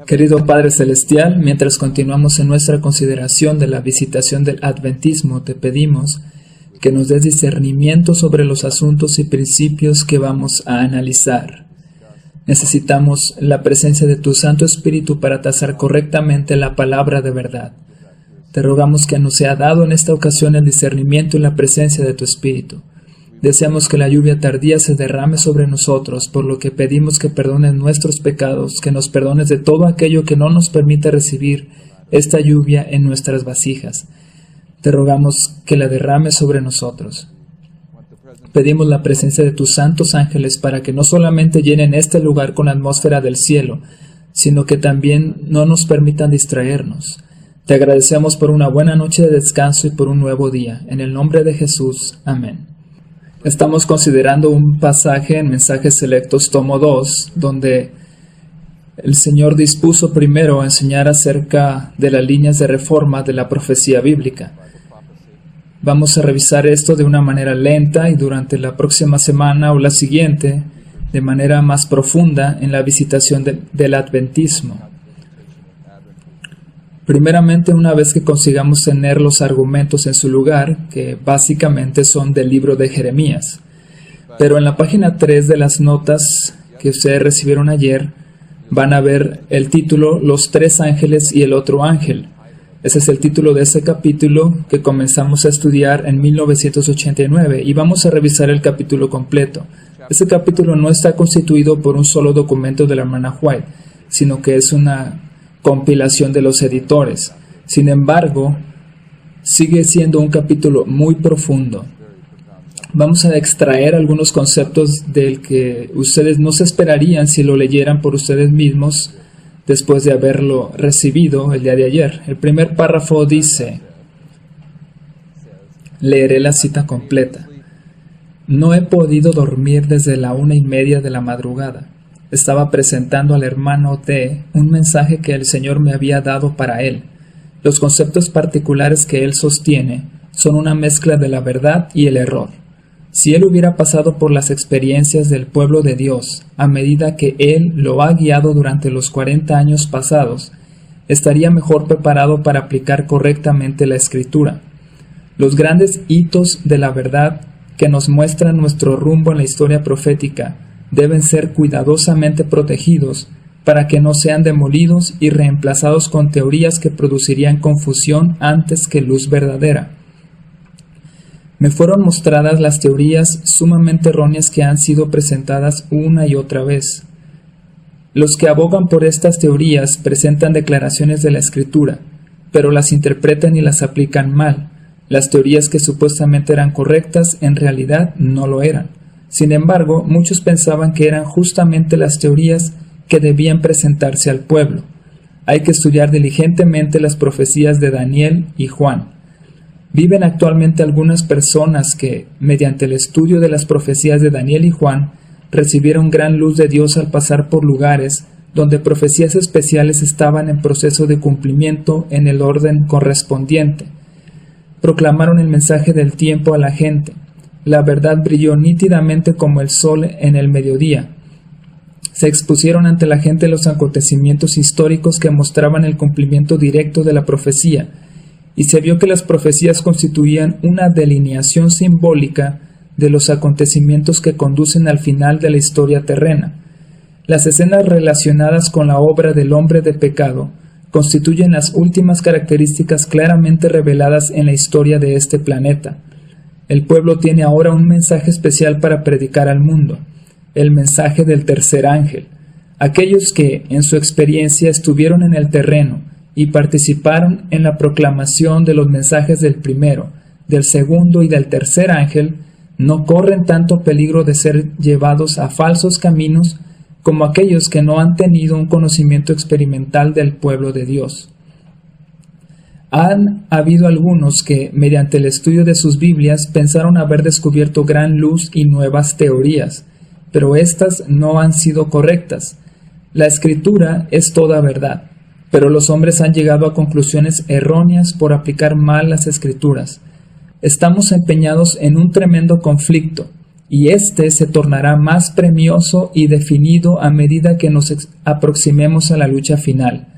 Querido Padre Celestial, mientras continuamos en nuestra consideración de la visitación del Adventismo, te pedimos que nos des discernimiento sobre los asuntos y principios que vamos a analizar. Necesitamos la presencia de tu Santo Espíritu para tasar correctamente la palabra de verdad. Te rogamos que nos sea dado en esta ocasión el discernimiento y la presencia de tu Espíritu. Deseamos que la lluvia tardía se derrame sobre nosotros, por lo que pedimos que perdones nuestros pecados, que nos perdones de todo aquello que no nos permite recibir esta lluvia en nuestras vasijas. Te rogamos que la derrames sobre nosotros. Pedimos la presencia de tus santos ángeles para que no solamente llenen este lugar con la atmósfera del cielo, sino que también no nos permitan distraernos. Te agradecemos por una buena noche de descanso y por un nuevo día. En el nombre de Jesús. Amén. Estamos considerando un pasaje en Mensajes Selectos, tomo 2, donde el Señor dispuso primero enseñar acerca de las líneas de reforma de la profecía bíblica. Vamos a revisar esto de una manera lenta y durante la próxima semana o la siguiente, de manera más profunda en la visitación del Adventismo. Primeramente, una vez que consigamos tener los argumentos en su lugar, que básicamente son del libro de Jeremías. Pero en la página 3 de las notas que ustedes recibieron ayer, van a ver el título Los tres ángeles y el otro ángel. Ese es el título de ese capítulo que comenzamos a estudiar en 1989 y vamos a revisar el capítulo completo. Ese capítulo no está constituido por un solo documento de la hermana White, sino que es una compilación de los editores. Sin embargo, sigue siendo un capítulo muy profundo. Vamos a extraer algunos conceptos del que ustedes no se esperarían si lo leyeran por ustedes mismos después de haberlo recibido el día de ayer. El primer párrafo dice, leeré la cita completa. No he podido dormir desde la 1:30 de la madrugada. Estaba presentando al hermano T un mensaje que el Señor me había dado para él. Los conceptos particulares que él sostiene son una mezcla de la verdad y el error. Si él hubiera pasado por las experiencias del pueblo de Dios a medida que él lo ha guiado durante los 40 años pasados, estaría mejor preparado para aplicar correctamente la Escritura. Los grandes hitos de la verdad que nos muestran nuestro rumbo en la historia profética deben ser cuidadosamente protegidos para que no sean demolidos y reemplazados con teorías que producirían confusión antes que luz verdadera. Me fueron mostradas las teorías sumamente erróneas que han sido presentadas una y otra vez. Los que abogan por estas teorías presentan declaraciones de la Escritura, pero las interpretan y las aplican mal. Las teorías que supuestamente eran correctas en realidad no lo eran. Sin embargo, muchos pensaban que eran justamente las teorías que debían presentarse al pueblo. Hay que estudiar diligentemente las profecías de Daniel y Juan. Viven actualmente algunas personas que, mediante el estudio de las profecías de Daniel y Juan, recibieron gran luz de Dios al pasar por lugares donde profecías especiales estaban en proceso de cumplimiento en el orden correspondiente. Proclamaron el mensaje del tiempo a la gente. La verdad brilló nítidamente como el sol en el mediodía. Se expusieron ante la gente los acontecimientos históricos que mostraban el cumplimiento directo de la profecía, y se vio que las profecías constituían una delineación simbólica de los acontecimientos que conducen al final de la historia terrena. Las escenas relacionadas con la obra del hombre de pecado constituyen las últimas características claramente reveladas en la historia de este planeta. El pueblo tiene ahora un mensaje especial para predicar al mundo, el mensaje del tercer ángel. Aquellos que, en su experiencia, estuvieron en el terreno y participaron en la proclamación de los mensajes del primero, del segundo y del tercer ángel, no corren tanto peligro de ser llevados a falsos caminos como aquellos que no han tenido un conocimiento experimental del pueblo de Dios. Han habido algunos que, mediante el estudio de sus Biblias, pensaron haber descubierto gran luz y nuevas teorías, pero éstas no han sido correctas. La Escritura es toda verdad, pero los hombres han llegado a conclusiones erróneas por aplicar mal las Escrituras. Estamos empeñados en un tremendo conflicto. y éste se tornará más premioso y definido a medida que nos aproximemos a la lucha final.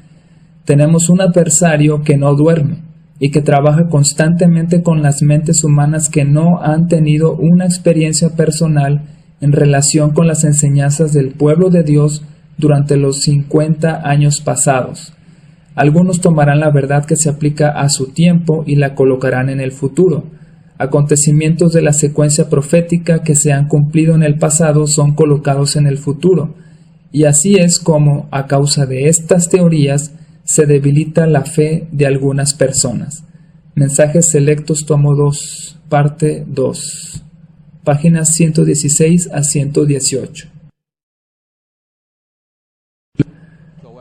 Tenemos un adversario que no duerme y que trabaja constantemente con las mentes humanas que no han tenido una experiencia personal en relación con las enseñanzas del pueblo de Dios durante los 50 años pasados. Algunos tomarán la verdad que se aplica a su tiempo y la colocarán en el futuro. Acontecimientos de la secuencia profética que se han cumplido en el pasado son colocados en el futuro. Y así es como, a causa de estas teorías, se debilita la fe de algunas personas. Mensajes selectos, tomo 2, parte 2, páginas 116 a 118.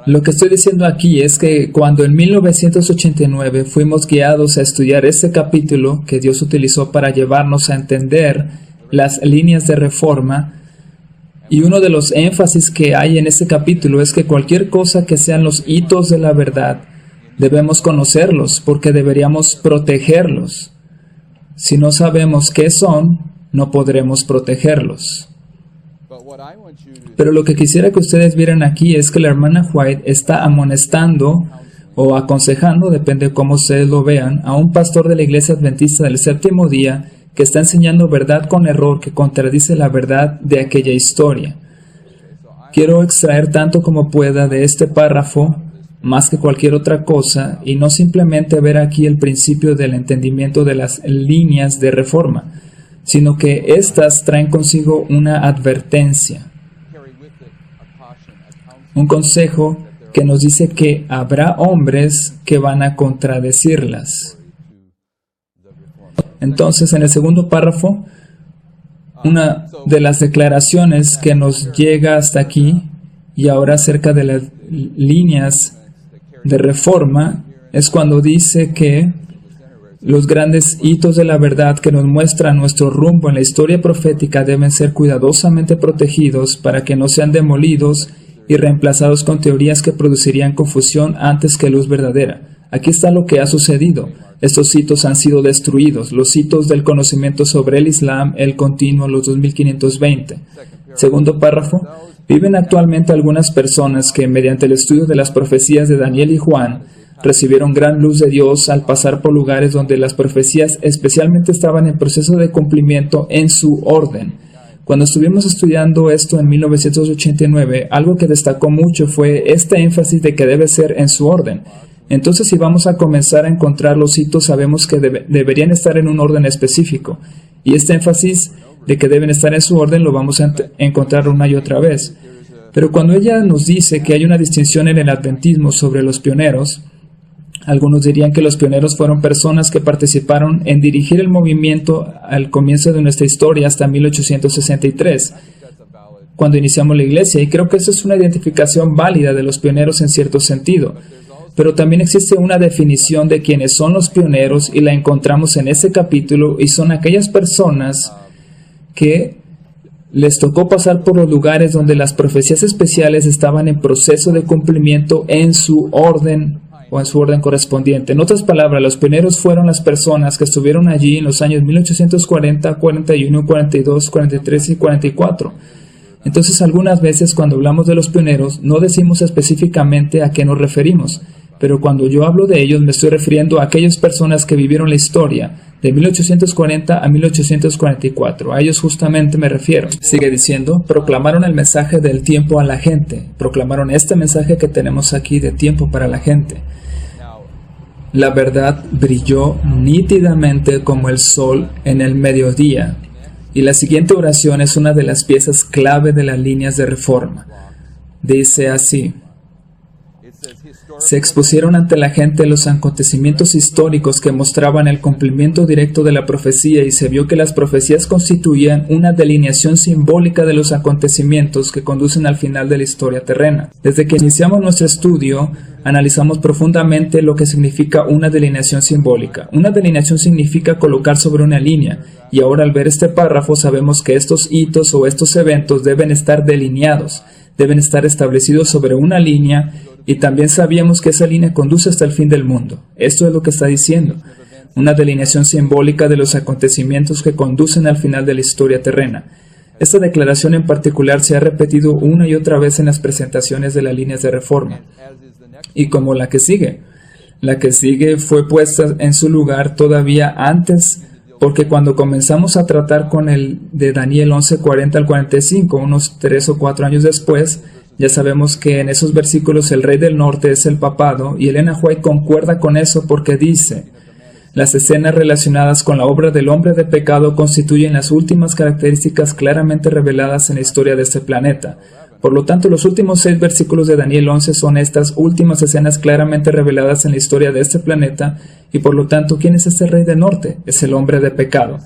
Lo que estoy diciendo aquí es que cuando en 1989 fuimos guiados a estudiar este capítulo que Dios utilizó para llevarnos a entender las líneas de reforma, y uno de los énfasis que hay en este capítulo es que cualquier cosa que sean los hitos de la verdad, debemos conocerlos porque deberíamos protegerlos. Si no sabemos qué son, no podremos protegerlos. Pero lo que quisiera que ustedes vieran aquí es que la hermana White está amonestando o aconsejando, depende de cómo ustedes lo vean, a un pastor de la Iglesia Adventista del Séptimo Día que está enseñando verdad con error que contradice la verdad de aquella historia. Quiero extraer tanto como pueda de este párrafo, más que cualquier otra cosa, y no simplemente ver aquí el principio del entendimiento de las líneas de reforma, sino que éstas traen consigo una advertencia, un consejo que nos dice que habrá hombres que van a contradecirlas. Entonces, en el segundo párrafo, una de las declaraciones que nos llega hasta aquí, y ahora acerca de las líneas de reforma, es cuando dice que los grandes hitos de la verdad que nos muestran nuestro rumbo en la historia profética deben ser cuidadosamente protegidos para que no sean demolidos y reemplazados con teorías que producirían confusión antes que luz verdadera. Aquí está lo que ha sucedido. Estos hitos han sido destruidos. Los hitos del conocimiento sobre el Islam, el continuo, los 2520. Segundo párrafo. Viven actualmente algunas personas que, mediante el estudio de las profecías de Daniel y Juan, recibieron gran luz de Dios al pasar por lugares donde las profecías especialmente estaban en proceso de cumplimiento en su orden. Cuando estuvimos estudiando esto en 1989, algo que destacó mucho fue este énfasis de que debe ser en su orden. Entonces, si vamos a comenzar a encontrar los hitos, sabemos que deberían estar en un orden específico. Y este énfasis de que deben estar en su orden lo vamos a encontrar una y otra vez. Pero cuando ella nos dice que hay una distinción en el adventismo sobre los pioneros, algunos dirían que los pioneros fueron personas que participaron en dirigir el movimiento al comienzo de nuestra historia hasta 1863, cuando iniciamos la iglesia, y creo que esa es una identificación válida de los pioneros en cierto sentido. Pero también existe una definición de quiénes son los pioneros y la encontramos en ese capítulo, y son aquellas personas que les tocó pasar por los lugares donde las profecías especiales estaban en proceso de cumplimiento en su orden o en su orden correspondiente. En otras palabras, los pioneros fueron las personas que estuvieron allí en los años 1840, 41, 42, 43 y 44. Entonces, algunas veces cuando hablamos de los pioneros, no decimos específicamente a qué nos referimos, pero cuando yo hablo de ellos, me estoy refiriendo a aquellas personas que vivieron la historia de 1840 a 1844. A ellos justamente me refiero. Sigue diciendo, proclamaron el mensaje del tiempo a la gente. Proclamaron este mensaje que tenemos aquí de tiempo para la gente. La verdad brilló nítidamente como el sol en el mediodía. Y la siguiente oración es una de las piezas clave de las líneas de reforma. Dice así: se expusieron ante la gente los acontecimientos históricos que mostraban el cumplimiento directo de la profecía, y se vio que las profecías constituían una delineación simbólica de los acontecimientos que conducen al final de la historia terrena. Desde que iniciamos nuestro estudio, analizamos profundamente lo que significa una delineación simbólica. Una delineación significa colocar sobre una línea, y ahora al ver este párrafo sabemos que estos hitos o estos eventos deben estar delineados, deben estar establecidos sobre una línea, y también sabíamos que esa línea conduce hasta el fin del mundo. Esto es lo que está diciendo. una delineación simbólica de los acontecimientos que conducen al final de la historia terrena. Esta declaración en particular se ha repetido una y otra vez en las presentaciones de las líneas de reforma. Y como la que sigue fue puesta en su lugar todavía antes, porque cuando comenzamos a tratar con el de Daniel 11:40 al 45, unos 3 o 4 años después, ya sabemos que en esos versículos el rey del norte es el papado, y Elena White concuerda con eso porque dice: las escenas relacionadas con la obra del hombre de pecado constituyen las últimas características claramente reveladas en la historia de este planeta. Por lo tanto, los últimos 6 versículos de Daniel 11 son estas últimas escenas claramente reveladas en la historia de este planeta, y por lo tanto, ¿quién es este rey del norte? Es el hombre de pecado.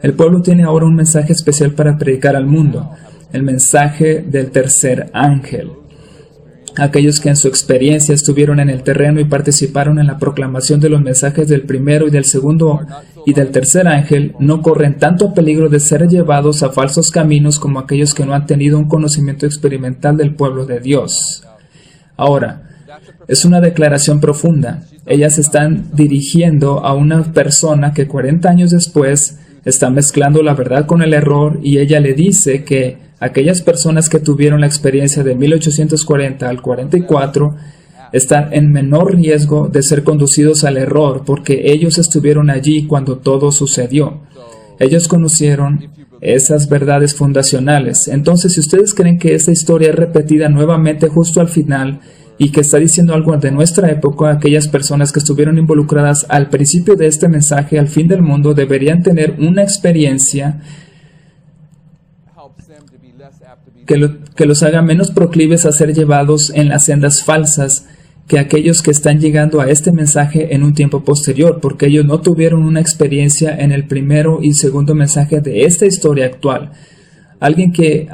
El pueblo tiene ahora un mensaje especial para predicar al mundo, el mensaje del tercer ángel. Aquellos que en su experiencia estuvieron en el terreno y participaron en la proclamación de los mensajes del primero y del segundo y del tercer ángel no corren tanto peligro de ser llevados a falsos caminos como aquellos que no han tenido un conocimiento experimental del pueblo de Dios. Ahora, es una declaración profunda. Ellas están dirigiendo a una persona que 40 años después está mezclando la verdad con el error, y ella le dice que aquellas personas que tuvieron la experiencia de 1840 al 44 están en menor riesgo de ser conducidos al error porque ellos estuvieron allí cuando todo sucedió. Ellos conocieron esas verdades fundacionales. Entonces, si ustedes creen que esta historia es repetida nuevamente justo al final y que está diciendo algo de nuestra época, aquellas personas que estuvieron involucradas al principio de este mensaje al fin del mundo deberían tener una experiencia que los haga menos proclives a ser llevados en las sendas falsas que aquellos que están llegando a este mensaje en un tiempo posterior, porque ellos no tuvieron una experiencia en el primero y segundo mensaje de esta historia actual. Alguien que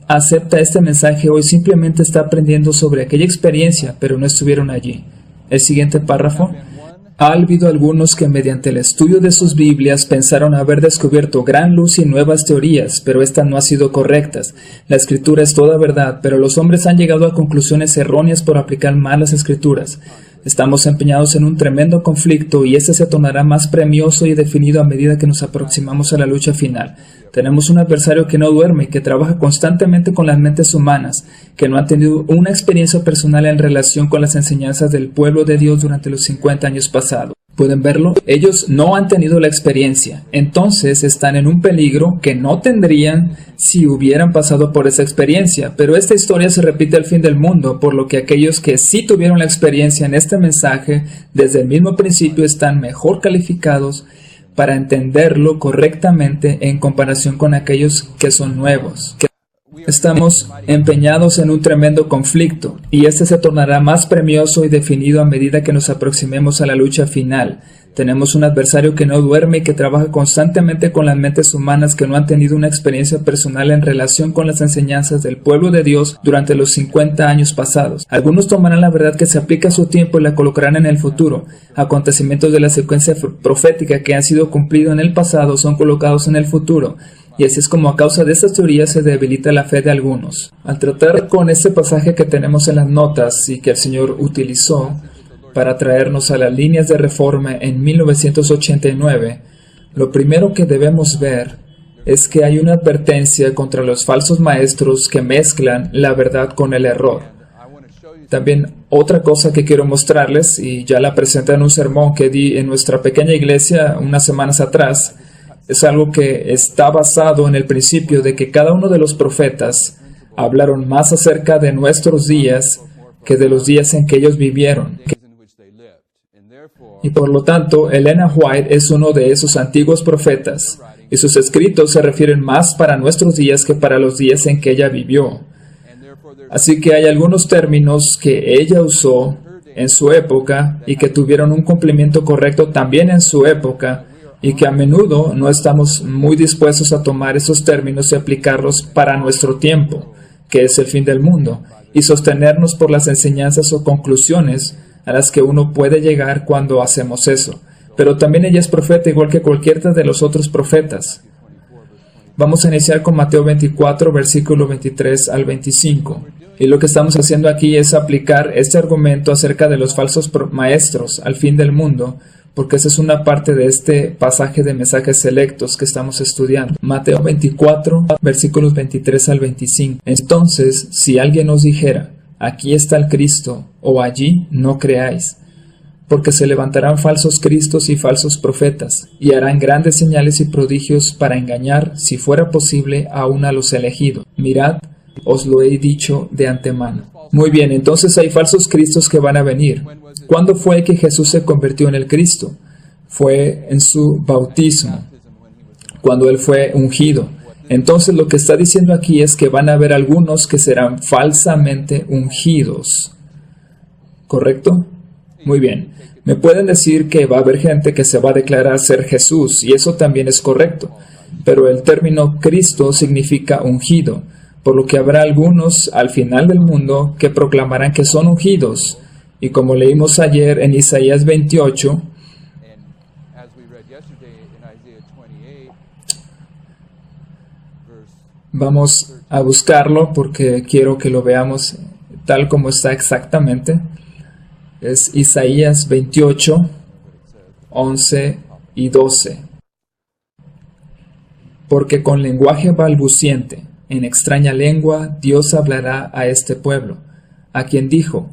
acepta este mensaje hoy simplemente está aprendiendo sobre aquella experiencia, pero no estuvieron allí. El siguiente párrafo. Ha habido algunos que mediante el estudio de sus Biblias pensaron haber descubierto gran luz y nuevas teorías, pero estas no han sido correctas. La Escritura es toda verdad, pero los hombres han llegado a conclusiones erróneas por aplicar mal las Escrituras. Estamos empeñados en un tremendo conflicto y este se tornará más premioso y definido a medida que nos aproximamos a la lucha final. Tenemos un adversario que no duerme, que trabaja constantemente con las mentes humanas, que no ha tenido una experiencia personal en relación con las enseñanzas del pueblo de Dios durante los 50 años pasados. ¿Pueden verlo? Ellos no han tenido la experiencia, entonces están en un peligro que no tendrían si hubieran pasado por esa experiencia, pero esta historia se repite al fin del mundo, por lo que aquellos que sí tuvieron la experiencia en este mensaje desde el mismo principio están mejor calificados para entenderlo correctamente en comparación con aquellos que son nuevos. Estamos empeñados en un tremendo conflicto, y este se tornará más premioso y definido a medida que nos aproximemos a la lucha final. Tenemos un adversario que no duerme y que trabaja constantemente con las mentes humanas que no han tenido una experiencia personal en relación con las enseñanzas del pueblo de Dios durante los 50 años pasados. Algunos tomarán la verdad que se aplica a su tiempo y la colocarán en el futuro. Acontecimientos de la secuencia profética que han sido cumplidos en el pasado son colocados en el futuro. Y así es como a causa de estas teorías se debilita la fe de algunos. Al tratar con este pasaje que tenemos en las notas y que el Señor utilizó para traernos a las líneas de reforma en 1989, lo primero que debemos ver es que hay una advertencia contra los falsos maestros que mezclan la verdad con el error. También otra cosa que quiero mostrarles, y ya la presenté en un sermón que di en nuestra pequeña iglesia unas semanas atrás, es algo que está basado en el principio de que cada uno de los profetas hablaron más acerca de nuestros días que de los días en que ellos vivieron. Y por lo tanto, Elena White es uno de esos antiguos profetas, y sus escritos se refieren más para nuestros días que para los días en que ella vivió. Así que hay algunos términos que ella usó en su época y que tuvieron un cumplimiento correcto también en su época, y que a menudo no estamos muy dispuestos a tomar esos términos y aplicarlos para nuestro tiempo, que es el fin del mundo, y sostenernos por las enseñanzas o conclusiones a las que uno puede llegar cuando hacemos eso. Pero también ella es profeta igual que cualquiera de los otros profetas. Vamos a iniciar con Mateo 24, versículo 23 al 25. Y lo que estamos haciendo aquí es aplicar este argumento acerca de los falsos maestros al fin del mundo, porque esa es una parte de este pasaje de mensajes selectos que estamos estudiando. Mateo 24, versículos 23 al 25. Entonces, si alguien os dijera, aquí está el Cristo, o allí, no creáis, porque se levantarán falsos cristos y falsos profetas, y harán grandes señales y prodigios para engañar, si fuera posible, aún a los elegidos. Mirad, os lo he dicho de antemano. Muy bien, entonces hay falsos cristos que van a venir. ¿Cuándo fue que Jesús se convirtió en el Cristo? Fue en su bautismo, cuando Él fue ungido. Entonces lo que está diciendo aquí es que van a haber algunos que serán falsamente ungidos. ¿Correcto? Muy bien. Me pueden decir que va a haber gente que se va a declarar ser Jesús, y eso también es correcto. Pero el término Cristo significa ungido, por lo que habrá algunos al final del mundo que proclamarán que son ungidos. Y como leímos ayer en Isaías 28, vamos a buscarlo porque quiero que lo veamos tal como está exactamente. Es Isaías 28, 11 y 12. Porque con lenguaje balbuciente, en extraña lengua, Dios hablará a este pueblo, a quien dijo,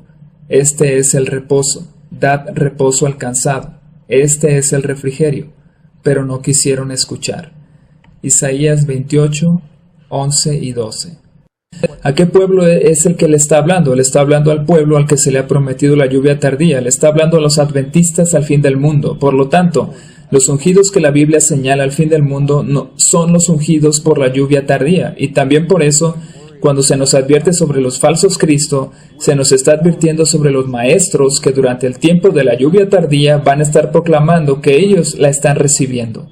este es el reposo, dad reposo al cansado, este es el refrigerio, pero no quisieron escuchar. Isaías 28, 11 y 12. ¿A qué pueblo es el que le está hablando? Le está hablando al pueblo al que se le ha prometido la lluvia tardía, le está hablando a los adventistas al fin del mundo. Por lo tanto, los ungidos que la Biblia señala al fin del mundo no son los ungidos por la lluvia tardía, y también por eso, cuando se nos advierte sobre los falsos Cristo, se nos está advirtiendo sobre los maestros que durante el tiempo de la lluvia tardía van a estar proclamando que ellos la están recibiendo.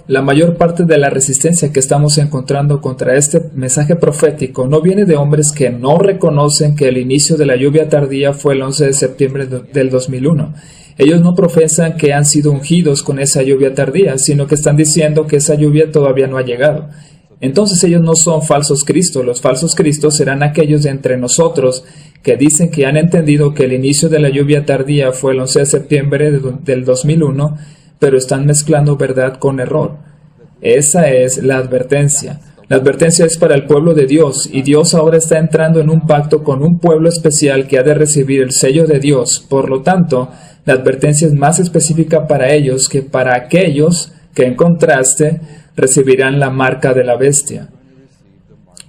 La mayor parte de la resistencia que estamos encontrando contra este mensaje profético no viene de hombres que no reconocen que el inicio de la lluvia tardía fue el 11 de septiembre del 2001. Ellos no profesan que han sido ungidos con esa lluvia tardía, sino que están diciendo que esa lluvia todavía no ha llegado. Entonces ellos no son falsos cristos. Los falsos cristos serán aquellos de entre nosotros que dicen que han entendido que el inicio de la lluvia tardía fue el 11 de septiembre del 2001, pero están mezclando verdad con error. Esa es la advertencia. La advertencia es para el pueblo de Dios, y Dios ahora está entrando en un pacto con un pueblo especial que ha de recibir el sello de Dios. Por lo tanto, la advertencia es más específica para ellos que para aquellos que, en contraste, recibirán la marca de la bestia.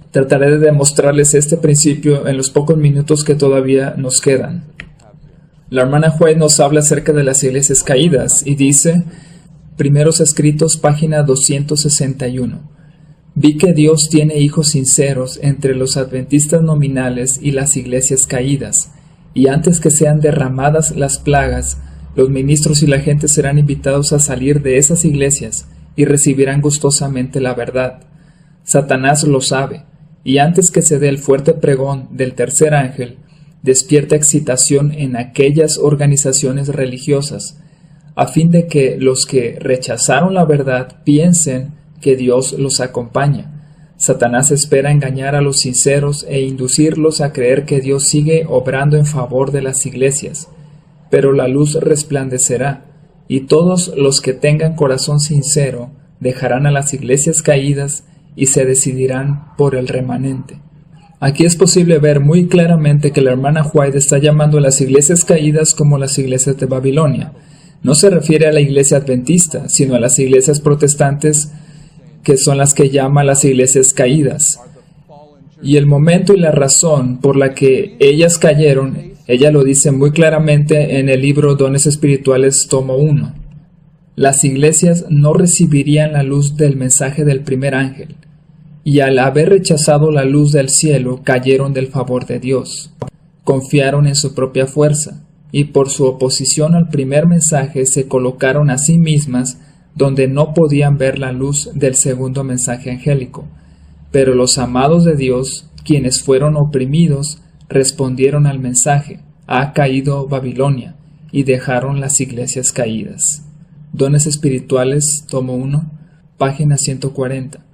Trataré de demostrarles este principio en los pocos minutos que todavía nos quedan. La hermana White nos habla acerca de las iglesias caídas y dice, Primeros Escritos, página 261. Vi que Dios tiene hijos sinceros entre los adventistas nominales y las iglesias caídas, y antes que sean derramadas las plagas, los ministros y la gente serán invitados a salir de esas iglesias y recibirán gustosamente la verdad. Satanás lo sabe, y antes que se dé el fuerte pregón del tercer ángel, despierta excitación en aquellas organizaciones religiosas, a fin de que los que rechazaron la verdad piensen que Dios los acompaña. Satanás espera engañar a los sinceros e inducirlos a creer que Dios sigue obrando en favor de las iglesias, pero la luz resplandecerá, y todos los que tengan corazón sincero dejarán a las iglesias caídas y se decidirán por el remanente. Aquí es posible ver muy claramente que la hermana White está llamando a las iglesias caídas como las iglesias de Babilonia. No se refiere a la iglesia adventista, sino a las iglesias protestantes, que son las que llama las iglesias caídas. Y el momento y la razón por la que ellas cayeron, ella lo dice muy claramente en el libro Dones Espirituales, tomo 1. Las iglesias no recibirían la luz del mensaje del primer ángel, y al haber rechazado la luz del cielo, cayeron del favor de Dios. Confiaron en su propia fuerza, y por su oposición al primer mensaje se colocaron a sí mismas donde no podían ver la luz del segundo mensaje angélico. Pero los amados de Dios, quienes fueron oprimidos, respondieron al mensaje, ha caído Babilonia, y dejaron las iglesias caídas. Dones Espirituales, tomo 1, página 140.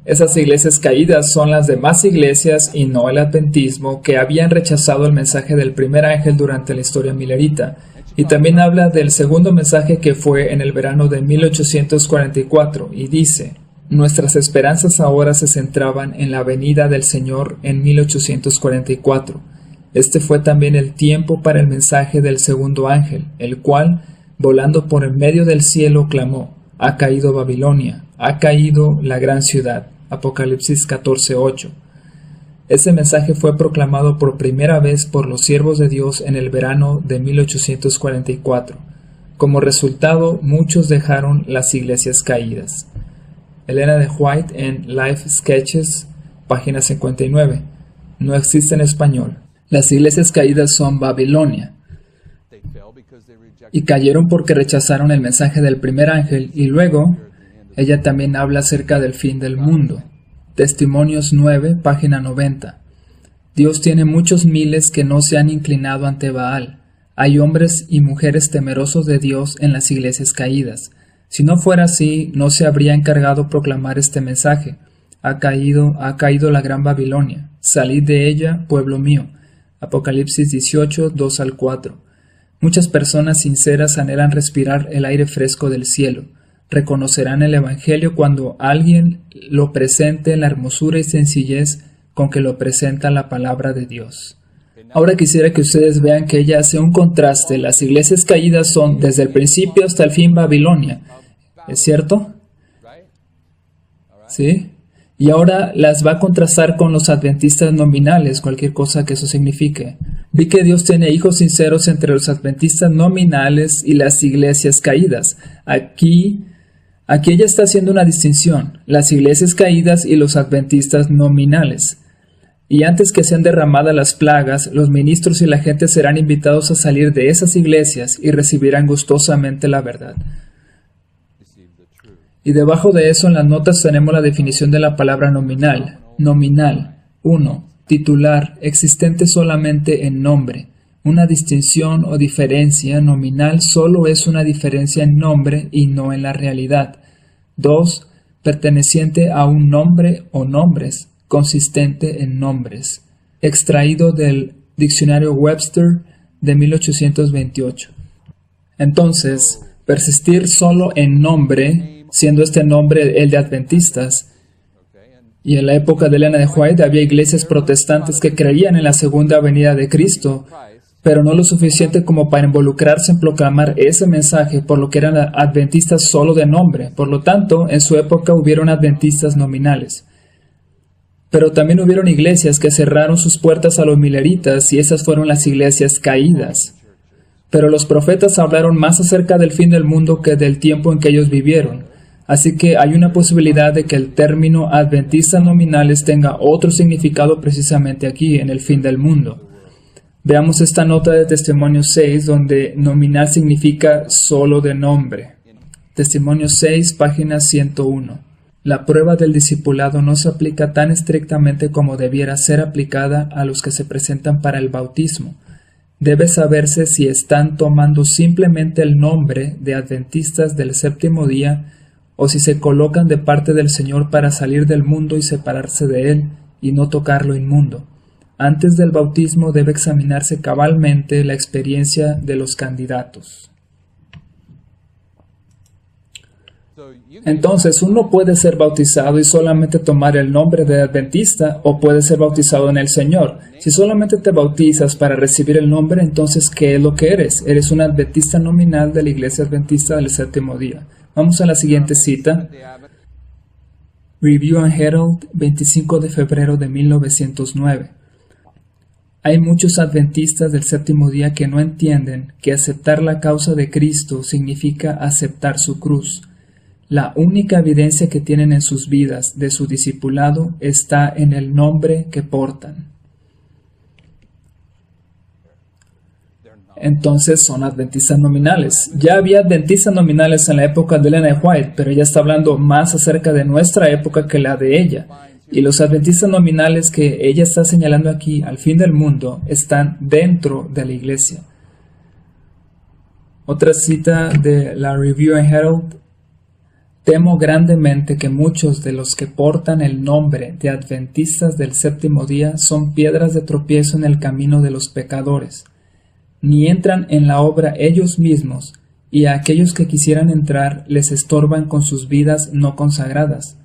Esas iglesias caídas son las demás iglesias y no el adventismo que habían rechazado el mensaje del primer ángel durante la historia milerita. Y también habla del segundo mensaje que fue en el verano de 1844 y dice: nuestras esperanzas ahora se centraban en la venida del Señor en 1844. Este fue también el tiempo para el mensaje del segundo ángel, el cual, volando por en medio del cielo, clamó: ha caído Babilonia, ha caído la gran ciudad. Apocalipsis 14:8. Ese mensaje fue proclamado por primera vez por los siervos de Dios en el verano de 1844. Como resultado, muchos dejaron las iglesias caídas. Elena de White en Life Sketches, página 59. No existe en español. Las iglesias caídas son Babilonia. Y cayeron porque rechazaron el mensaje del primer ángel, y luego ella también habla acerca del fin del mundo. Testimonios 9, página 90. Dios tiene muchos miles que no se han inclinado ante Baal. Hay hombres y mujeres temerosos de Dios en las iglesias caídas. Si no fuera así, no se habría encargado proclamar este mensaje. Ha caído la gran Babilonia. Salid de ella, pueblo mío. Apocalipsis 18, 2 al 4. Muchas personas sinceras anhelan respirar el aire fresco del cielo. Reconocerán el Evangelio cuando alguien lo presente en la hermosura y sencillez con que lo presenta la palabra de Dios. Ahora quisiera que ustedes vean que ella hace un contraste. Las iglesias caídas son desde el principio hasta el fin Babilonia. ¿Es cierto? ¿Sí? Y ahora las va a contrastar con los adventistas nominales, cualquier cosa que eso signifique. Vi que Dios tiene hijos sinceros entre los adventistas nominales y las iglesias caídas. Aquí ella está haciendo una distinción, las iglesias caídas y los adventistas nominales. Y antes que sean derramadas las plagas, los ministros y la gente serán invitados a salir de esas iglesias y recibirán gustosamente la verdad. Y debajo de eso en las notas tenemos la definición de la palabra nominal. Nominal. 1. Titular, existente solamente en nombre. Una distinción o diferencia nominal solo es una diferencia en nombre y no en la realidad. 2. Perteneciente a un nombre o nombres, consistente en nombres. Extraído del diccionario Webster de 1828. Entonces, persistir solo en nombre, siendo este nombre el de adventistas. Y en la época de Elena de White había iglesias protestantes que creían en la segunda venida de Cristo, pero no lo suficiente como para involucrarse en proclamar ese mensaje, por lo que eran adventistas solo de nombre. Por lo tanto, en su época hubieron adventistas nominales. Pero también hubieron iglesias que cerraron sus puertas a los mileritas, y esas fueron las iglesias caídas. Pero los profetas hablaron más acerca del fin del mundo que del tiempo en que ellos vivieron. Así que hay una posibilidad de que el término adventistas nominales tenga otro significado precisamente aquí, en el fin del mundo. Veamos esta nota de Testimonio 6, donde nominal significa solo de nombre. Testimonio 6, página 101. La prueba del discipulado no se aplica tan estrictamente como debiera ser aplicada a los que se presentan para el bautismo. Debe saberse si están tomando simplemente el nombre de adventistas del séptimo día o si se colocan de parte del Señor para salir del mundo y separarse de Él y no tocar lo inmundo. Antes del bautismo debe examinarse cabalmente la experiencia de los candidatos. Entonces, uno puede ser bautizado y solamente tomar el nombre de adventista, o puede ser bautizado en el Señor. Si solamente te bautizas para recibir el nombre, entonces, ¿qué es lo que eres? Eres un adventista nominal de la Iglesia Adventista del Séptimo Día. Vamos a la siguiente cita. Review and Herald, 25 de febrero de 1909. Hay muchos adventistas del séptimo día que no entienden que aceptar la causa de Cristo significa aceptar su cruz. La única evidencia que tienen en sus vidas de su discipulado está en el nombre que portan. Entonces son adventistas nominales. Ya había adventistas nominales en la época de Elena de White, pero ella está hablando más acerca de nuestra época que la de ella. Y los adventistas nominales que ella está señalando aquí al fin del mundo están dentro de la iglesia. Otra cita de la Review and Herald. Temo grandemente que muchos de los que portan el nombre de adventistas del séptimo día son piedras de tropiezo en el camino de los pecadores. ni entran en la obra ellos mismos, y a aquellos que quisieran entrar les estorban con sus vidas no consagradas.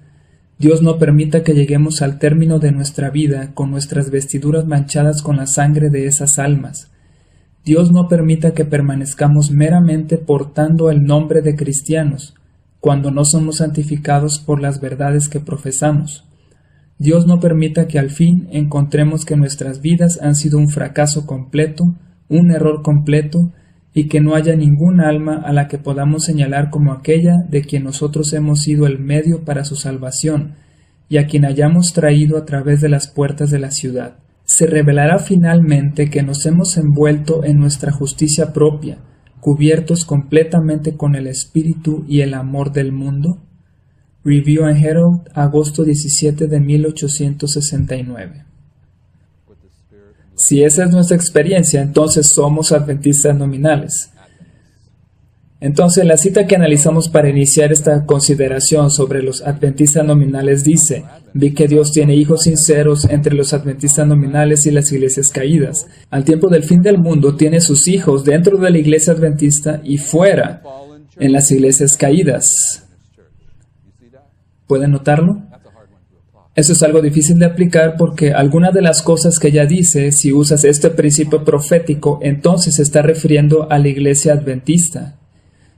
Dios no permita que lleguemos al término de nuestra vida con nuestras vestiduras manchadas con la sangre de esas almas. Dios no permita que permanezcamos meramente portando el nombre de cristianos, cuando no somos santificados por las verdades que profesamos. Dios no permita que al fin encontremos que nuestras vidas han sido un fracaso completo, un error completo, y que no haya ningún alma a la que podamos señalar como aquella de quien nosotros hemos sido el medio para su salvación, y a quien hayamos traído a través de las puertas de la ciudad. Se revelará finalmente que nos hemos envuelto en nuestra justicia propia, cubiertos completamente con el espíritu y el amor del mundo. Review and Herald, agosto 17 de 1869. Si esa es nuestra experiencia, entonces somos adventistas nominales. Entonces, la cita que analizamos para iniciar esta consideración sobre los adventistas nominales dice: vi que Dios tiene hijos sinceros entre los adventistas nominales y las iglesias caídas. Al tiempo del fin del mundo tiene sus hijos dentro de la iglesia adventista y fuera, en las iglesias caídas. ¿Pueden notarlo? Eso es algo difícil de aplicar porque algunas de las cosas que ella dice, si usas este principio profético, entonces se está refiriendo a la iglesia adventista.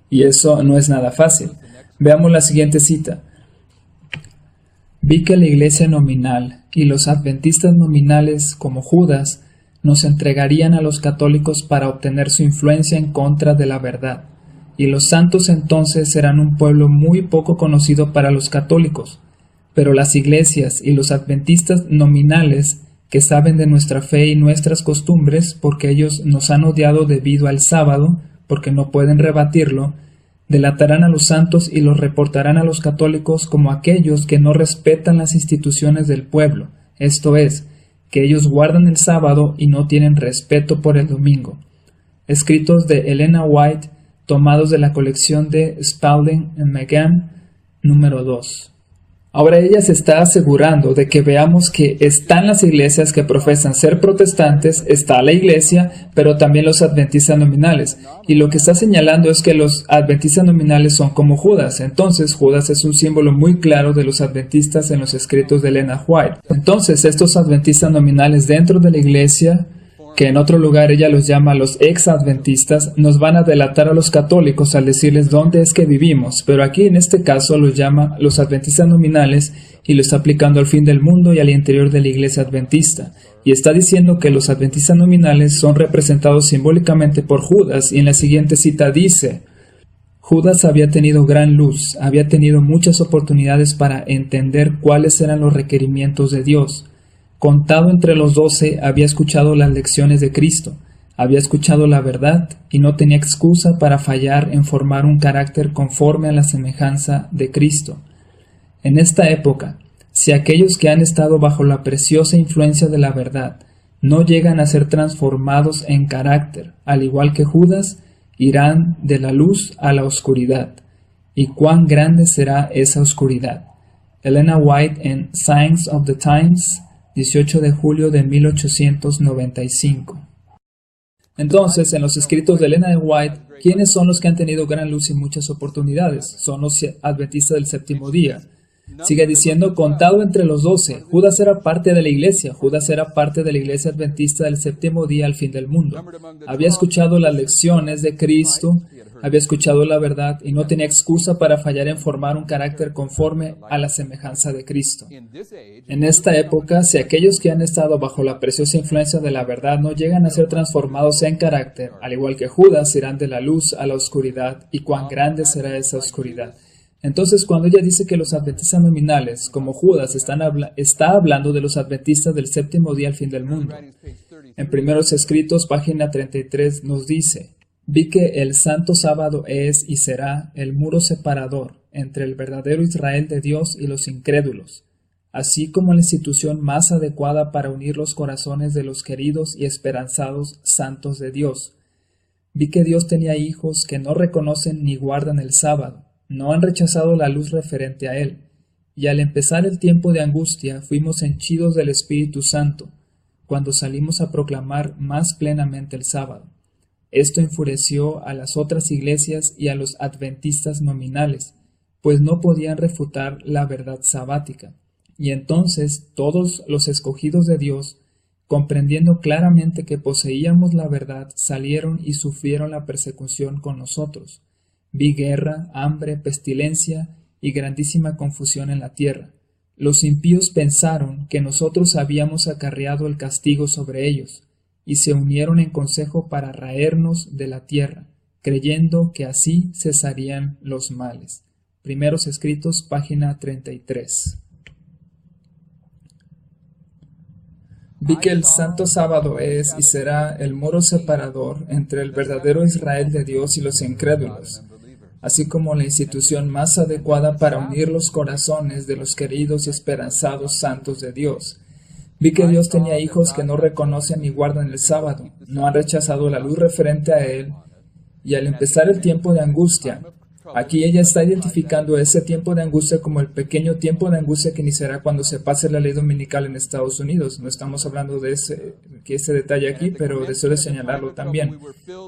Y eso no es nada fácil. Veamos la siguiente cita. Vi que la iglesia nominal y los adventistas nominales, como Judas, nos entregarían a los católicos para obtener su influencia en contra de la verdad. Y los santos entonces serán un pueblo muy poco conocido para los católicos. Pero las iglesias y los adventistas nominales, que saben de nuestra fe y nuestras costumbres, porque ellos nos han odiado debido al sábado, porque no pueden rebatirlo, delatarán a los santos y los reportarán a los católicos como aquellos que no respetan las instituciones del pueblo, esto es, que ellos guardan el sábado y no tienen respeto por el domingo. Escritos de Elena White, tomados de la colección de Spalding and McGann, número 2. Ahora ella se está asegurando de que veamos que están las iglesias que profesan ser protestantes, está la iglesia, pero también los adventistas nominales. Y lo que está señalando es que los adventistas nominales son como Judas. Entonces, Judas es un símbolo muy claro de los adventistas en los escritos de Elena White. Entonces, estos adventistas nominales dentro de la iglesia, que en otro lugar ella los llama los ex-adventistas, nos van a delatar a los católicos al decirles dónde es que vivimos, pero aquí en este caso los llama los adventistas nominales y lo está aplicando al fin del mundo y al interior de la iglesia adventista. Y está diciendo que los adventistas nominales son representados simbólicamente por Judas, y en la siguiente cita dice: Judas había tenido gran luz, había tenido muchas oportunidades para entender cuáles eran los requerimientos de Dios. Contado entre los 12, había escuchado las lecciones de Cristo, había escuchado la verdad y no tenía excusa para fallar en formar un carácter conforme a la semejanza de Cristo. En esta época, si aquellos que han estado bajo la preciosa influencia de la verdad no llegan a ser transformados en carácter, al igual que Judas, irán de la luz a la oscuridad. ¿Y cuán grande será esa oscuridad? Elena White en Signs of the Times, 18 de julio de 1895. Entonces, en los escritos de Elena White, ¿quiénes son los que han tenido gran luz y muchas oportunidades? Son los adventistas del séptimo día. Sigue diciendo, contado entre los 12, Judas era parte de la iglesia, Judas era parte de la iglesia adventista del séptimo día al fin del mundo. Había escuchado las lecciones de Cristo, había escuchado la verdad y no tenía excusa para fallar en formar un carácter conforme a la semejanza de Cristo. En esta época, si aquellos que han estado bajo la preciosa influencia de la verdad no llegan a ser transformados en carácter, al igual que Judas, irán de la luz a la oscuridad, y cuán grande será esa oscuridad. Entonces, cuando ella dice que los adventistas nominales, como Judas, está hablando de los adventistas del séptimo día al fin del mundo. En Primeros Escritos, página 33, nos dice: vi que el santo sábado es y será el muro separador entre el verdadero Israel de Dios y los incrédulos, así como la institución más adecuada para unir los corazones de los queridos y esperanzados santos de Dios. Vi que Dios tenía hijos que no reconocen ni guardan el sábado, no han rechazado la luz referente a él, y al empezar el tiempo de angustia fuimos henchidos del Espíritu Santo, cuando salimos a proclamar más plenamente el sábado. Esto enfureció a las otras iglesias y a los adventistas nominales, pues no podían refutar la verdad sabática. Y entonces todos los escogidos de Dios, comprendiendo claramente que poseíamos la verdad, salieron y sufrieron la persecución con nosotros. Vi guerra, hambre, pestilencia y grandísima confusión en la tierra. Los impíos pensaron que nosotros habíamos acarreado el castigo sobre ellos, y se unieron en consejo para raernos de la tierra, creyendo que así cesarían los males. Primeros Escritos, página 33. Vi que el santo sábado es y será el muro separador entre el verdadero Israel de Dios y los incrédulos, así como la institución más adecuada para unir los corazones de los queridos y esperanzados santos de Dios. Vi que Dios tenía hijos que no reconocen ni guardan el sábado, no han rechazado la luz referente a él, y al empezar el tiempo de angustia, aquí ella está identificando ese tiempo de angustia como el pequeño tiempo de angustia que iniciará cuando se pase la ley dominical en Estados Unidos. No estamos hablando de ese detalle aquí, pero deseo señalarlo también.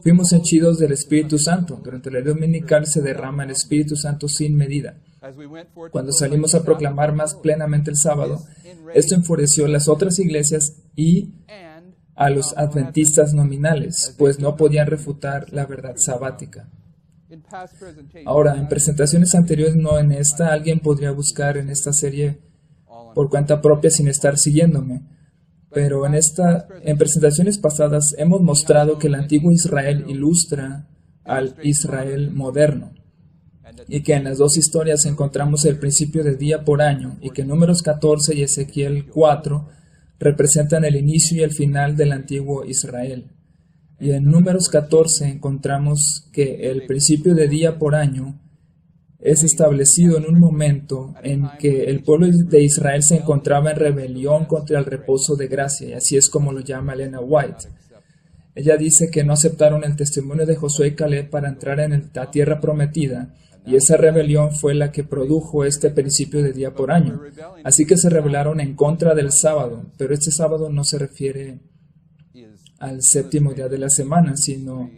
Fuimos henchidos del Espíritu Santo. Durante la ley dominical se derrama el Espíritu Santo sin medida. Cuando salimos a proclamar más plenamente el sábado, esto enfureció a las otras iglesias y a los adventistas nominales, pues no podían refutar la verdad sabática. Ahora, en presentaciones anteriores, no en esta, alguien podría buscar en esta serie por cuenta propia sin estar siguiéndome. Pero en presentaciones pasadas hemos mostrado que el antiguo Israel ilustra al Israel moderno, y que en las dos historias encontramos el principio de día por año, y que Números 14 y Ezequiel 4 representan el inicio y el final del antiguo Israel. Y en Números 14 encontramos que el principio de día por año es establecido en un momento en que el pueblo de Israel se encontraba en rebelión contra el reposo de gracia, y así es como lo llama Elena White. Ella dice que no aceptaron el testimonio de Josué y Caleb para entrar en la tierra prometida, y esa rebelión fue la que produjo este principio de día por año. Así que se rebelaron en contra del sábado, pero este sábado no se refiere al séptimo día de la semana, sino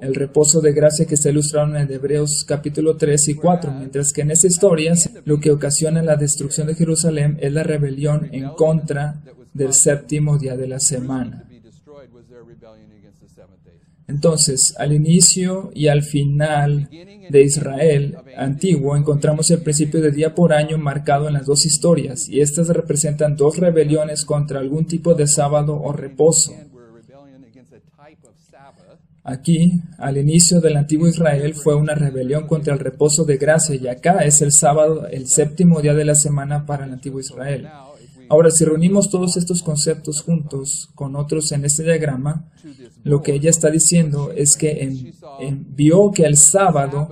el reposo de gracia que está ilustrado en Hebreos capítulo 3 y 4, mientras que en esta historia lo que ocasiona la destrucción de Jerusalén es la rebelión en contra del séptimo día de la semana. Entonces, al inicio y al final de Israel antiguo encontramos el principio de día por año marcado en las dos historias, y estas representan dos rebeliones contra algún tipo de sábado o reposo. Aquí, al inicio del antiguo Israel, fue una rebelión contra el reposo de gracia, y acá es el sábado, el séptimo día de la semana para el antiguo Israel. Ahora, si reunimos todos estos conceptos juntos con otros en este diagrama, lo que ella está diciendo es que vio que el sábado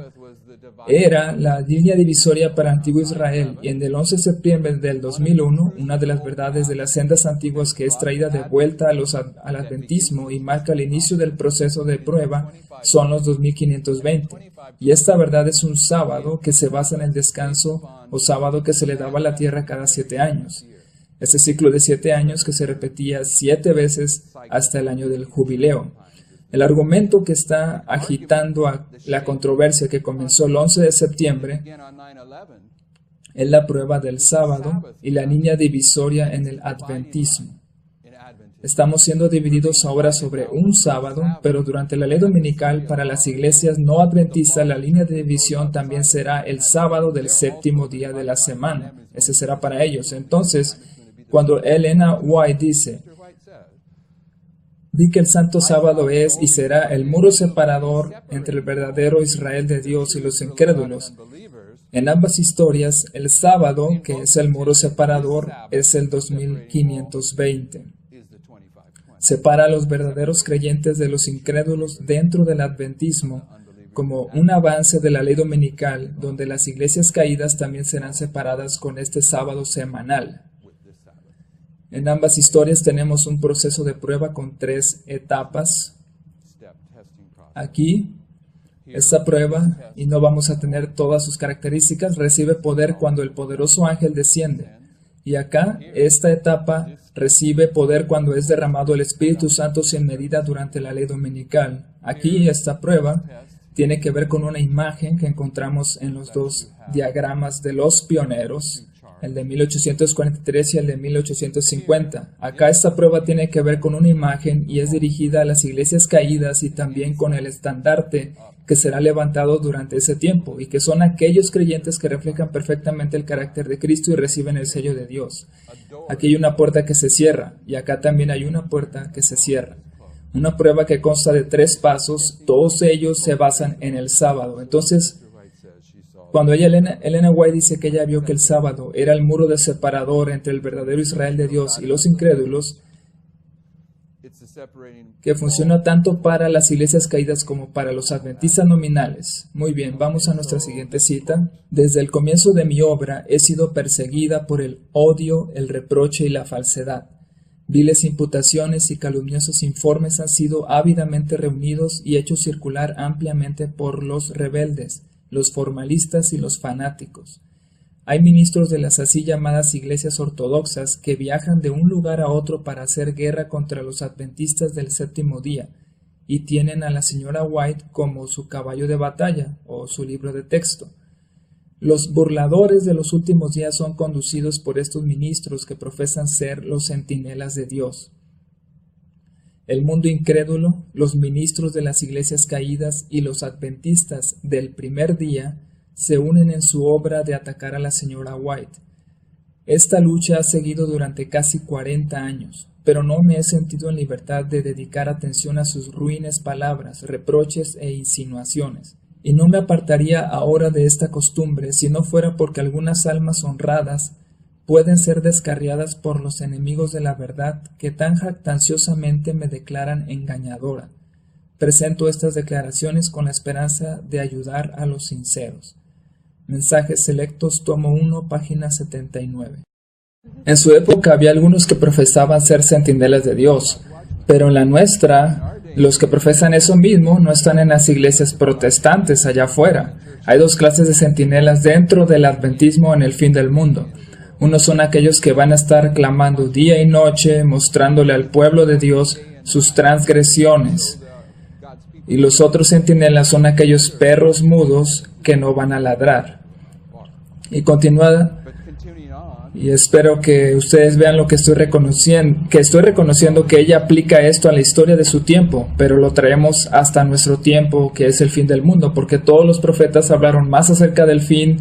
era la línea divisoria para el antiguo Israel, y en el 11 de septiembre del 2001, una de las verdades de las sendas antiguas que es traída de vuelta al adventismo y marca el inicio del proceso de prueba son los 2520. Y esta verdad es un sábado que se basa en el descanso o sábado que se le daba a la tierra cada 7 años. Este ciclo de 7 años que se repetía 7 veces hasta el año del jubileo. El argumento que está agitando la controversia que comenzó el 11 de septiembre es la prueba del sábado y la línea divisoria en el adventismo. Estamos siendo divididos ahora sobre un sábado, pero durante la ley dominical para las iglesias no adventistas la línea de división también será el sábado del séptimo día de la semana. Ese será para ellos. Entonces, cuando Elena White dice: vi que el santo sábado es y será el muro separador entre el verdadero Israel de Dios y los incrédulos. En ambas historias, el sábado, que es el muro separador, es el 2520. Separa a los verdaderos creyentes de los incrédulos dentro del adventismo, como un avance de la ley dominical, donde las iglesias caídas también serán separadas con este sábado semanal. En ambas historias tenemos un proceso de prueba con 3 etapas. Aquí, esta prueba, y no vamos a tener todas sus características, recibe poder cuando el poderoso ángel desciende. Y acá, esta etapa recibe poder cuando es derramado el Espíritu Santo sin medida durante la ley dominical. Aquí, esta prueba tiene que ver con una imagen que encontramos en los dos diagramas de los pioneros, el de 1843 y el de 1850. Acá esta prueba tiene que ver con una imagen y es dirigida a las iglesias caídas y también con el estandarte que será levantado durante ese tiempo, y que son aquellos creyentes que reflejan perfectamente el carácter de Cristo y reciben el sello de Dios. Aquí hay una puerta que se cierra, y acá también hay una puerta que se cierra. Una prueba que consta de 3 pasos, todos ellos se basan en el sábado. Entonces, cuando Elena White dice que ella vio que el sábado era el muro de separador entre el verdadero Israel de Dios y los incrédulos, que funciona tanto para las iglesias caídas como para los adventistas nominales. Muy bien, vamos a nuestra siguiente cita. Desde el comienzo de mi obra he sido perseguida por el odio, el reproche y la falsedad. Viles imputaciones y calumniosos informes han sido ávidamente reunidos y hechos circular ampliamente por los rebeldes, los formalistas y los fanáticos. Hay ministros de las así llamadas iglesias ortodoxas que viajan de un lugar a otro para hacer guerra contra los adventistas del séptimo día y tienen a la señora White como su caballo de batalla o su libro de texto. Los burladores de los últimos días son conducidos por estos ministros que profesan ser los centinelas de Dios. El mundo incrédulo, los ministros de las iglesias caídas y los adventistas del primer día se unen en su obra de atacar a la señora White. Esta lucha ha seguido durante casi 40 años, pero no me he sentido en libertad de dedicar atención a sus ruines palabras, reproches e insinuaciones, y no me apartaría ahora de esta costumbre si no fuera porque algunas almas honradas pueden ser descarriadas por los enemigos de la verdad que tan jactanciosamente me declaran engañadora. Presento estas declaraciones con la esperanza de ayudar a los sinceros. Mensajes selectos, tomo 1, página 79. En su época había algunos que profesaban ser centinelas de Dios, pero en la nuestra, los que profesan eso mismo no están en las iglesias protestantes allá afuera. Hay 2 clases de centinelas dentro del adventismo en el fin del mundo. Unos son aquellos que van a estar clamando día y noche, mostrándole al pueblo de Dios sus transgresiones. Y los otros centinelas son aquellos perros mudos que no van a ladrar. Y continúa, y espero que ustedes vean lo que estoy reconociendo que ella aplica esto a la historia de su tiempo, pero lo traemos hasta nuestro tiempo, que es el fin del mundo, porque todos los profetas hablaron más acerca del fin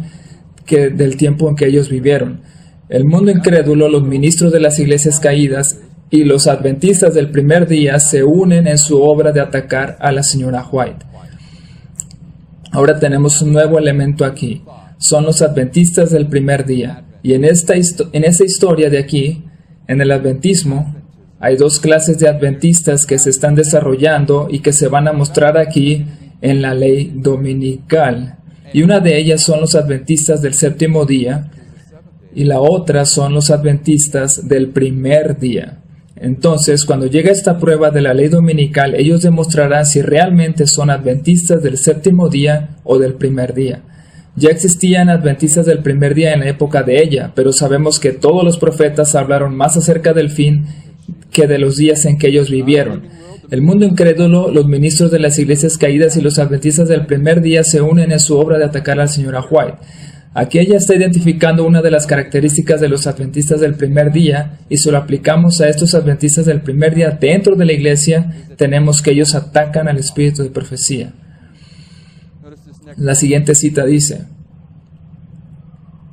que del tiempo en que ellos vivieron. El mundo incrédulo, los ministros de las iglesias caídas y los adventistas del primer día se unen en su obra de atacar a la señora White. Ahora tenemos un nuevo elemento aquí. Son los adventistas del primer día. Y en esta historia de aquí, en el adventismo, hay 2 clases de adventistas que se están desarrollando y que se van a mostrar aquí en la ley dominical. Y una de ellas son los adventistas del séptimo día y la otra son los adventistas del primer día. Entonces, cuando llega esta prueba de la ley dominical, ellos demostrarán si realmente son adventistas del séptimo día o del primer día. Ya existían adventistas del primer día en la época de ella, pero sabemos que todos los profetas hablaron más acerca del fin que de los días en que ellos vivieron. El mundo incrédulo, los ministros de las iglesias caídas y los adventistas del primer día se unen en su obra de atacar a la señora White. Aquí ella está identificando una de las características de los adventistas del primer día, y si lo aplicamos a estos adventistas del primer día dentro de la iglesia, tenemos que ellos atacan al espíritu de profecía. La siguiente cita dice: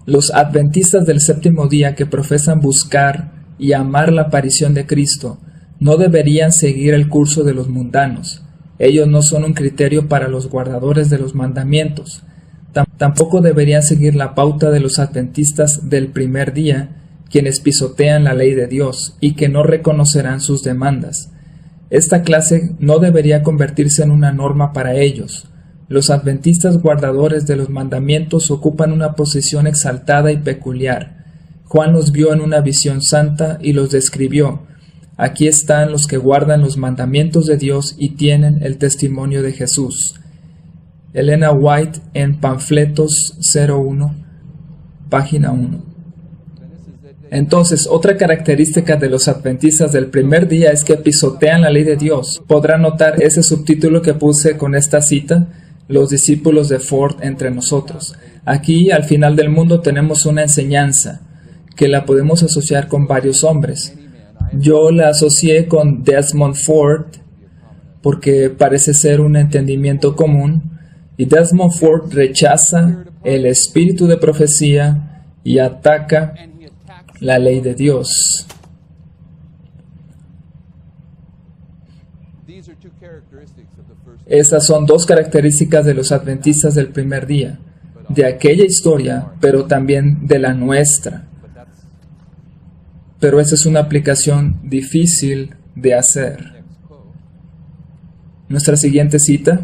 los adventistas del séptimo día que profesan buscar y amar la aparición de Cristo no deberían seguir el curso de los mundanos. Ellos no son un criterio para los guardadores de los mandamientos. Tampoco deberían seguir la pauta de los adventistas del primer día, quienes pisotean la ley de Dios y que no reconocerán sus demandas. Esta clase no debería convertirse en una norma para ellos. Los adventistas guardadores de los mandamientos ocupan una posición exaltada y peculiar. Juan los vio en una visión santa y los describió. Aquí están los que guardan los mandamientos de Dios y tienen el testimonio de Jesús. Elena White en Panfletos 01, página 1. Entonces, otra característica de los adventistas del primer día es que pisotean la ley de Dios. Podrán notar ese subtítulo que puse con esta cita, los discípulos de Ford entre nosotros. Aquí, al final del mundo, tenemos una enseñanza que la podemos asociar con varios hombres. Yo la asocié con Desmond Ford porque parece ser un entendimiento común, y Desmond Ford rechaza el espíritu de profecía y ataca la ley de Dios. Estas son dos características de los adventistas del primer día, de aquella historia, pero también de la nuestra. Pero esa es una aplicación difícil de hacer. Nuestra siguiente cita.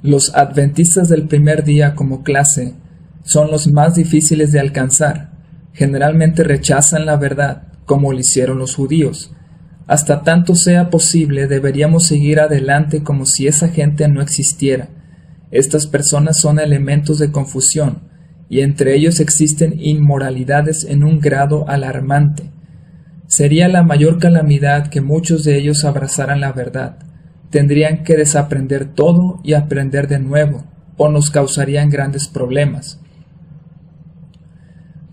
Los adventistas del primer día como clase son los más difíciles de alcanzar. Generalmente rechazan la verdad, como lo hicieron los judíos. Hasta tanto sea posible, deberíamos seguir adelante como si esa gente no existiera. Estas personas son elementos de confusión, y entre ellos existen inmoralidades en un grado alarmante. Sería la mayor calamidad que muchos de ellos abrazaran la verdad. Tendrían que desaprender todo y aprender de nuevo, o nos causarían grandes problemas.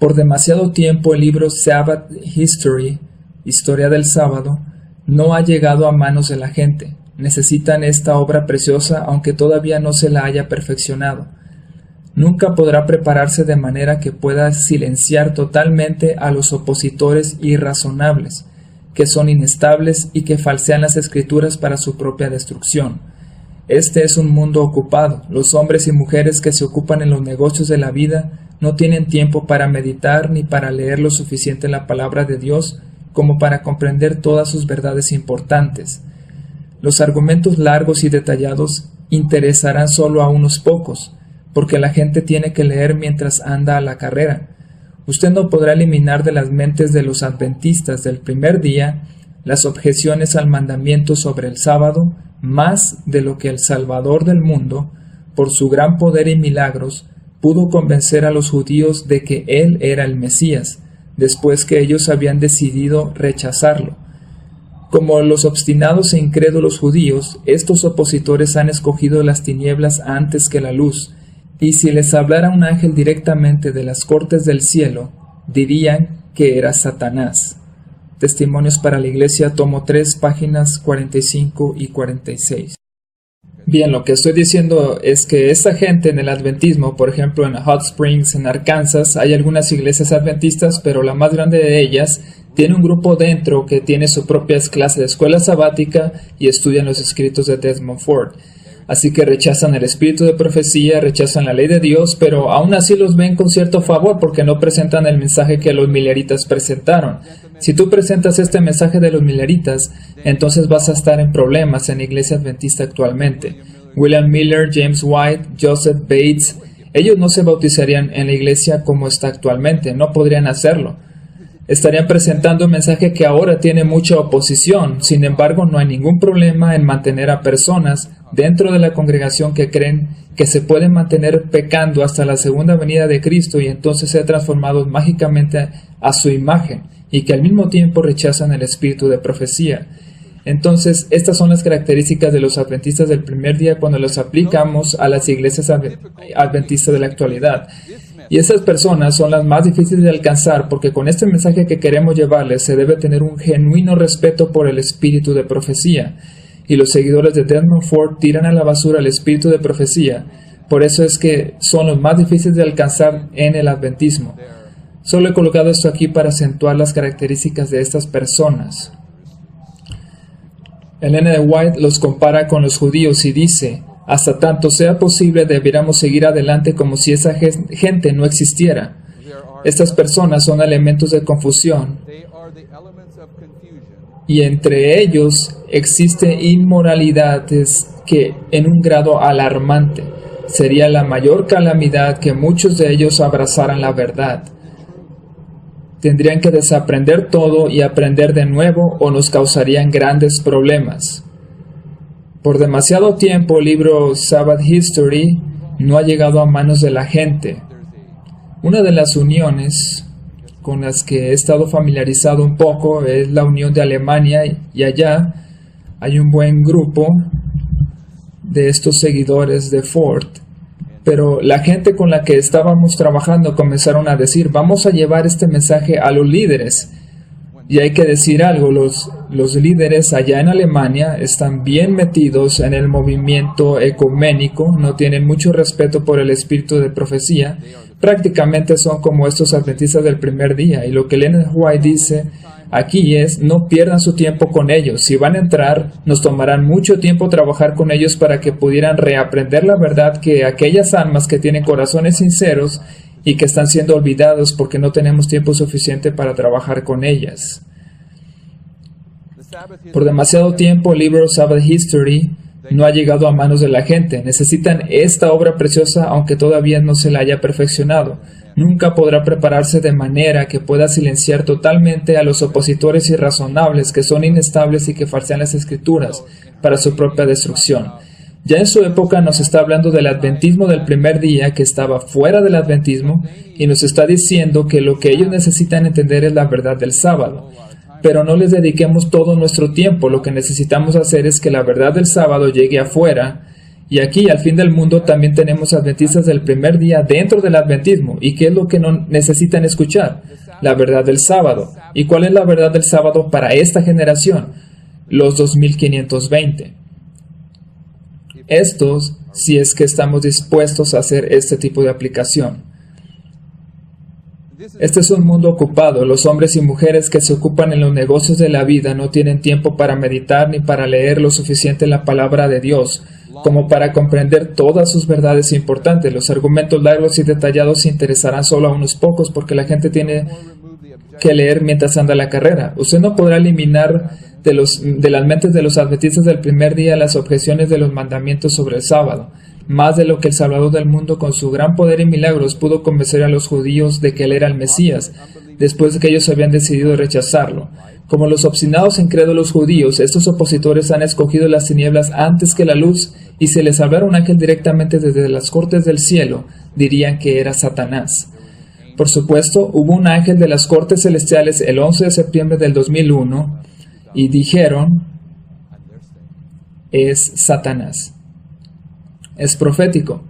Por demasiado tiempo el libro Sabbath History, Historia del Sábado, no ha llegado a manos de la gente. Necesitan esta obra preciosa aunque todavía no se la haya perfeccionado. Nunca podrá prepararse de manera que pueda silenciar totalmente a los opositores irrazonables, que son inestables y que falsean las escrituras para su propia destrucción. Este es un mundo ocupado. Los hombres y mujeres que se ocupan en los negocios de la vida no tienen tiempo para meditar ni para leer lo suficiente la palabra de Dios como para comprender todas sus verdades importantes. Los argumentos largos y detallados interesarán solo a unos pocos, porque la gente tiene que leer mientras anda a la carrera. Usted no podrá eliminar de las mentes de los adventistas del primer día las objeciones al mandamiento sobre el sábado más de lo que el Salvador del mundo, por su gran poder y milagros, pudo convencer a los judíos de que Él era el Mesías, después que ellos habían decidido rechazarlo. Como los obstinados e incrédulos judíos, estos opositores han escogido las tinieblas antes que la luz, y si les hablara un ángel directamente de las cortes del cielo, dirían que era Satanás. Testimonios para la Iglesia, tomo 3, páginas 45 y 46. Bien, lo que estoy diciendo es que esta gente en el adventismo, por ejemplo en Hot Springs, en Arkansas, hay algunas iglesias adventistas, pero la más grande de ellas tiene un grupo dentro que tiene su propia clase de escuela sabática y estudian los escritos de Desmond Ford. Así que rechazan el espíritu de profecía, rechazan la ley de Dios, pero aún así los ven con cierto favor porque no presentan el mensaje que los milleritas presentaron. Si tú presentas este mensaje de los milleritas, entonces vas a estar en problemas en la iglesia adventista actualmente. William Miller, James White, Joseph Bates, ellos no se bautizarían en la iglesia como está actualmente, no podrían hacerlo. Estarían presentando un mensaje que ahora tiene mucha oposición. Sin embargo, no hay ningún problema en mantener a personas dentro de la congregación que creen que se pueden mantener pecando hasta la segunda venida de Cristo y entonces ser transformados mágicamente a su imagen, y que al mismo tiempo rechazan el espíritu de profecía. Entonces, estas son las características de los adventistas del primer día cuando los aplicamos a las iglesias adventistas de la actualidad. Y esas personas son las más difíciles de alcanzar porque con este mensaje que queremos llevarles se debe tener un genuino respeto por el espíritu de profecía. Y los seguidores de Desmond Ford tiran a la basura el espíritu de profecía. Por eso es que son los más difíciles de alcanzar en el adventismo. Solo he colocado esto aquí para acentuar las características de estas personas. Ellen G. White los compara con los judíos y dice: hasta tanto sea posible debiéramos seguir adelante como si esa gente no existiera. Estas personas son elementos de confusión y entre ellos existen inmoralidades que en un grado alarmante sería la mayor calamidad que muchos de ellos abrazaran la verdad. Tendrían que desaprender todo y aprender de nuevo o nos causarían grandes problemas. Por demasiado tiempo el libro Sabbath History no ha llegado a manos de la gente. Una de las uniones con las que he estado familiarizado un poco es la Unión de Alemania, y allá hay un buen grupo de estos seguidores de Ford. Pero la gente con la que estábamos trabajando comenzaron a decir, vamos a llevar este mensaje a los líderes. Y hay que decir algo, los líderes allá en Alemania están bien metidos en el movimiento ecuménico, no tienen mucho respeto por el espíritu de profecía, prácticamente son como estos adventistas del primer día. Y lo que Ellen White dice aquí es, no pierdan su tiempo con ellos. Si van a entrar, nos tomarán mucho tiempo trabajar con ellos para que pudieran reaprender la verdad, que aquellas almas que tienen corazones sinceros y que están siendo olvidados porque no tenemos tiempo suficiente para trabajar con ellas. Por demasiado tiempo, el libro Sabbath History no ha llegado a manos de la gente. Necesitan esta obra preciosa, aunque todavía no se la haya perfeccionado. Nunca podrá prepararse de manera que pueda silenciar totalmente a los opositores irrazonables que son inestables y que falsean las escrituras para su propia destrucción. Ya en su época nos está hablando del adventismo del primer día, que estaba fuera del adventismo, y nos está diciendo que lo que ellos necesitan entender es la verdad del sábado. Pero no les dediquemos todo nuestro tiempo. Lo que necesitamos hacer es que la verdad del sábado llegue afuera. Y aquí, al fin del mundo, también tenemos adventistas del primer día dentro del adventismo. ¿Y qué es lo que no necesitan escuchar? La verdad del sábado. ¿Y cuál es la verdad del sábado para esta generación? Los 2520. Estos, si es que estamos dispuestos a hacer este tipo de aplicación. Este es un mundo ocupado. Los hombres y mujeres que se ocupan en los negocios de la vida no tienen tiempo para meditar ni para leer lo suficiente la palabra de Dios como para comprender todas sus verdades importantes. Los argumentos largos y detallados interesarán solo a unos pocos porque la gente tiene que leer mientras anda la carrera. Usted no podrá eliminar de las mentes de los adventistas del primer día las objeciones de los mandamientos sobre el sábado, más de lo que el Salvador del mundo con su gran poder y milagros pudo convencer a los judíos de que él era el Mesías, después de que ellos habían decidido rechazarlo. Como los obstinados e incrédulos judíos, estos opositores han escogido las tinieblas antes que la luz, y si les hablara un ángel directamente desde las cortes del cielo, dirían que era Satanás. Por supuesto, hubo un ángel de las cortes celestiales el 11 de septiembre del 2001, y dijeron, es Satanás. Es profético.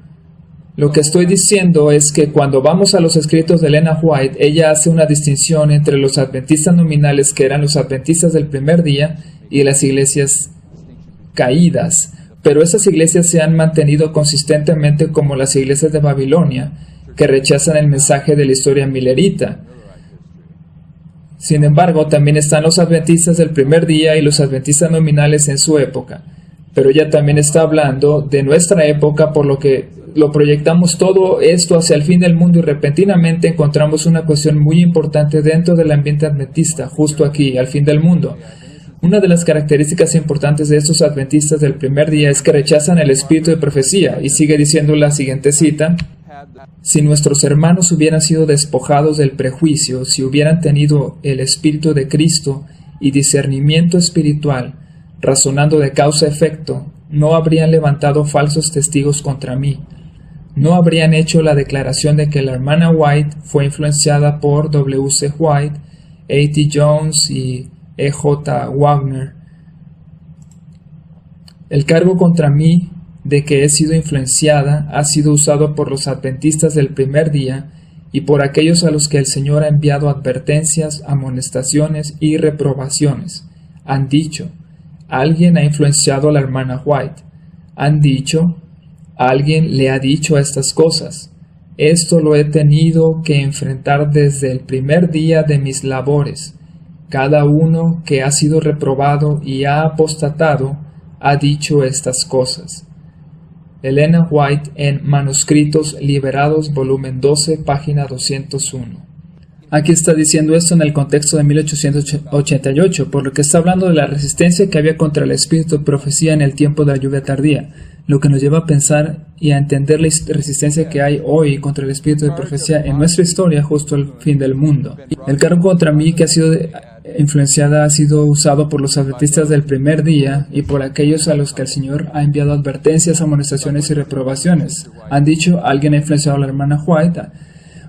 Lo que estoy diciendo es que cuando vamos a los escritos de Ellen White, ella hace una distinción entre los adventistas nominales, que eran los adventistas del primer día, y las iglesias caídas. Pero esas iglesias se han mantenido consistentemente como las iglesias de Babilonia, que rechazan el mensaje de la historia milerita. Sin embargo, también están los adventistas del primer día y los adventistas nominales en su época. Pero ella también está hablando de nuestra época, por lo que lo proyectamos todo esto hacia el fin del mundo, y repentinamente encontramos una cuestión muy importante dentro del ambiente adventista, justo aquí, al fin del mundo. Una de las características importantes de estos adventistas del primer día es que rechazan el espíritu de profecía, y sigue diciendo la siguiente cita: si nuestros hermanos hubieran sido despojados del prejuicio, si hubieran tenido el espíritu de Cristo y discernimiento espiritual, razonando de causa-efecto, no habrían levantado falsos testigos contra mí. No habrían hecho la declaración de que la hermana White fue influenciada por W.C. White, A.T. Jones y E.J. Wagner. El cargo contra mí de que he sido influenciada ha sido usado por los adventistas del primer día y por aquellos a los que el Señor ha enviado advertencias, amonestaciones y reprobaciones. Han dicho: alguien ha influenciado a la hermana White. Han dicho: alguien le ha dicho estas cosas. Esto lo he tenido que enfrentar desde el primer día de mis labores. Cada uno que ha sido reprobado y ha apostatado ha dicho estas cosas. Ellen White en Manuscritos Liberados, volumen 12, página 201. Aquí está diciendo esto en el contexto de 1888, por lo que está hablando de la resistencia que había contra el espíritu de profecía en el tiempo de la lluvia tardía, lo que nos lleva a pensar y a entender la resistencia que hay hoy contra el espíritu de profecía en nuestra historia justo al fin del mundo. El cargo contra mí que ha sido influenciada ha sido usado por los adventistas del primer día y por aquellos a los que el Señor ha enviado advertencias, amonestaciones y reprobaciones. Han dicho: alguien ha influenciado a la hermana White.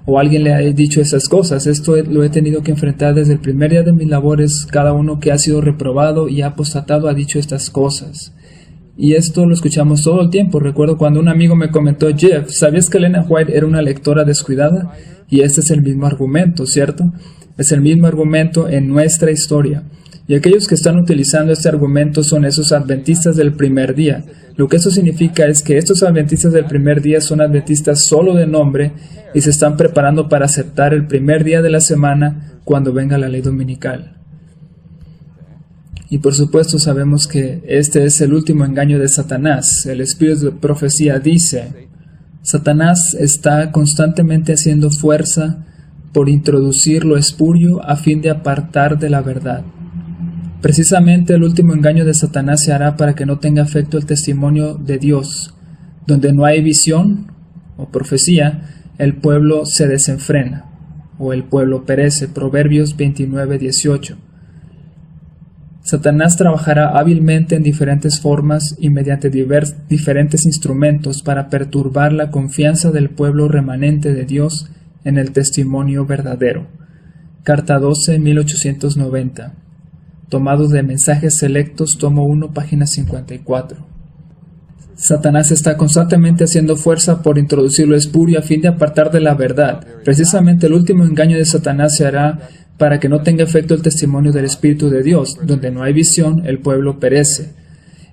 o alguien le ha dicho esas cosas. Esto lo he tenido que enfrentar desde el primer día de mis labores. Cada uno que ha sido reprobado y ha apostatado ha dicho estas cosas. Y esto lo escuchamos todo el tiempo. Recuerdo cuando un amigo me comentó: Jeff, ¿sabías que Elena White era una lectora descuidada? Y este es el mismo argumento, ¿cierto? Es el mismo argumento en nuestra historia. Y aquellos que están utilizando este argumento son esos adventistas del primer día. Lo que eso significa es que estos adventistas del primer día son adventistas solo de nombre y se están preparando para aceptar el primer día de la semana cuando venga la ley dominical. Y por supuesto sabemos que este es el último engaño de Satanás. El espíritu de profecía dice: Satanás está constantemente haciendo fuerza por introducir lo espurio a fin de apartar de la verdad. Precisamente el último engaño de Satanás se hará para que no tenga efecto el testimonio de Dios. Donde no hay visión o profecía, el pueblo se desenfrena o el pueblo perece. Proverbios 29:18. Satanás trabajará hábilmente en diferentes formas y mediante diferentes instrumentos para perturbar la confianza del pueblo remanente de Dios en el testimonio verdadero. Carta 12, 1890. Tomado de Mensajes Selectos, tomo 1, página 54. Satanás está constantemente haciendo fuerza por introducir lo espurio a fin de apartar de la verdad. Precisamente el último engaño de Satanás se hará para que no tenga efecto el testimonio del Espíritu de Dios. Donde no hay visión, el pueblo perece.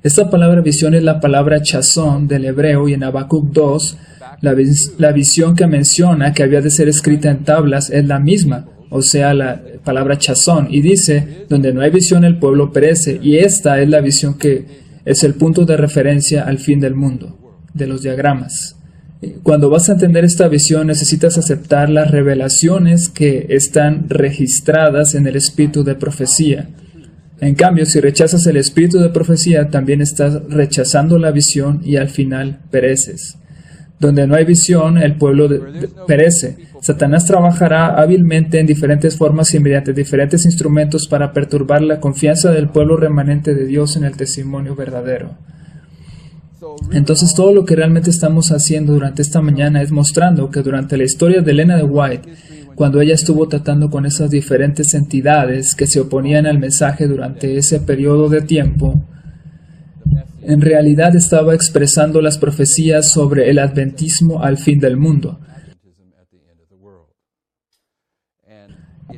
Esta palabra visión es la palabra chazón del hebreo, y en Habacuc 2, la visión que menciona que había de ser escrita en tablas es la misma, o sea, la palabra chazón, y dice: donde no hay visión, el pueblo perece. Y esta es la visión que es el punto de referencia al fin del mundo, de los diagramas. Cuando vas a entender esta visión, necesitas aceptar las revelaciones que están registradas en el espíritu de profecía. En cambio, si rechazas el espíritu de profecía, también estás rechazando la visión y al final pereces. Donde no hay visión, el pueblo perece. Satanás trabajará hábilmente en diferentes formas y mediante diferentes instrumentos para perturbar la confianza del pueblo remanente de Dios en el testimonio verdadero. Entonces, todo lo que realmente estamos haciendo durante esta mañana es mostrando que durante la historia de Elena de White, cuando ella estuvo tratando con esas diferentes entidades que se oponían al mensaje durante ese periodo de tiempo, en realidad estaba expresando las profecías sobre el adventismo al fin del mundo.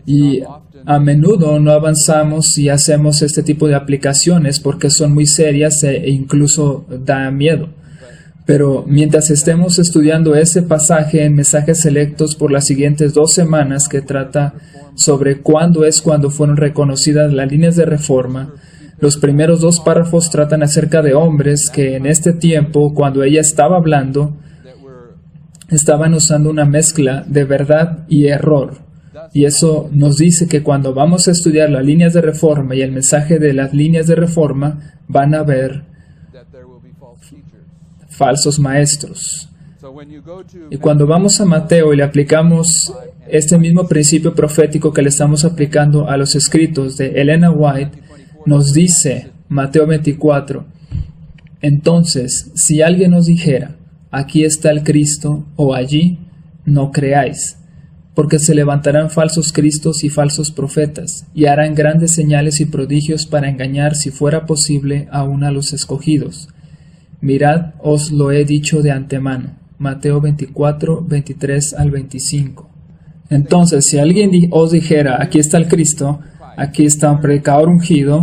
Y a menudo no avanzamos si hacemos este tipo de aplicaciones porque son muy serias e incluso da miedo. Pero mientras estemos estudiando ese pasaje en Mensajes Selectos por las siguientes 2 semanas, que trata sobre cuándo fueron reconocidas las líneas de reforma, los primeros 2 párrafos tratan acerca de hombres que en este tiempo, cuando ella estaba hablando, estaban usando una mezcla de verdad y error. Y eso nos dice que cuando vamos a estudiar las líneas de reforma y el mensaje de las líneas de reforma, van a haber falsos maestros. Y cuando vamos a Mateo y le aplicamos este mismo principio profético que le estamos aplicando a los escritos de Elena White, nos dice Mateo 24: entonces, si alguien os dijera, aquí está el Cristo, o allí, no creáis, porque se levantarán falsos cristos y falsos profetas, y harán grandes señales y prodigios para engañar, si fuera posible, aún a los escogidos. Mirad, os lo he dicho de antemano. Mateo 24, 23 al 25. Entonces, si alguien os dijera, aquí está el Cristo, aquí está un predicador ungido,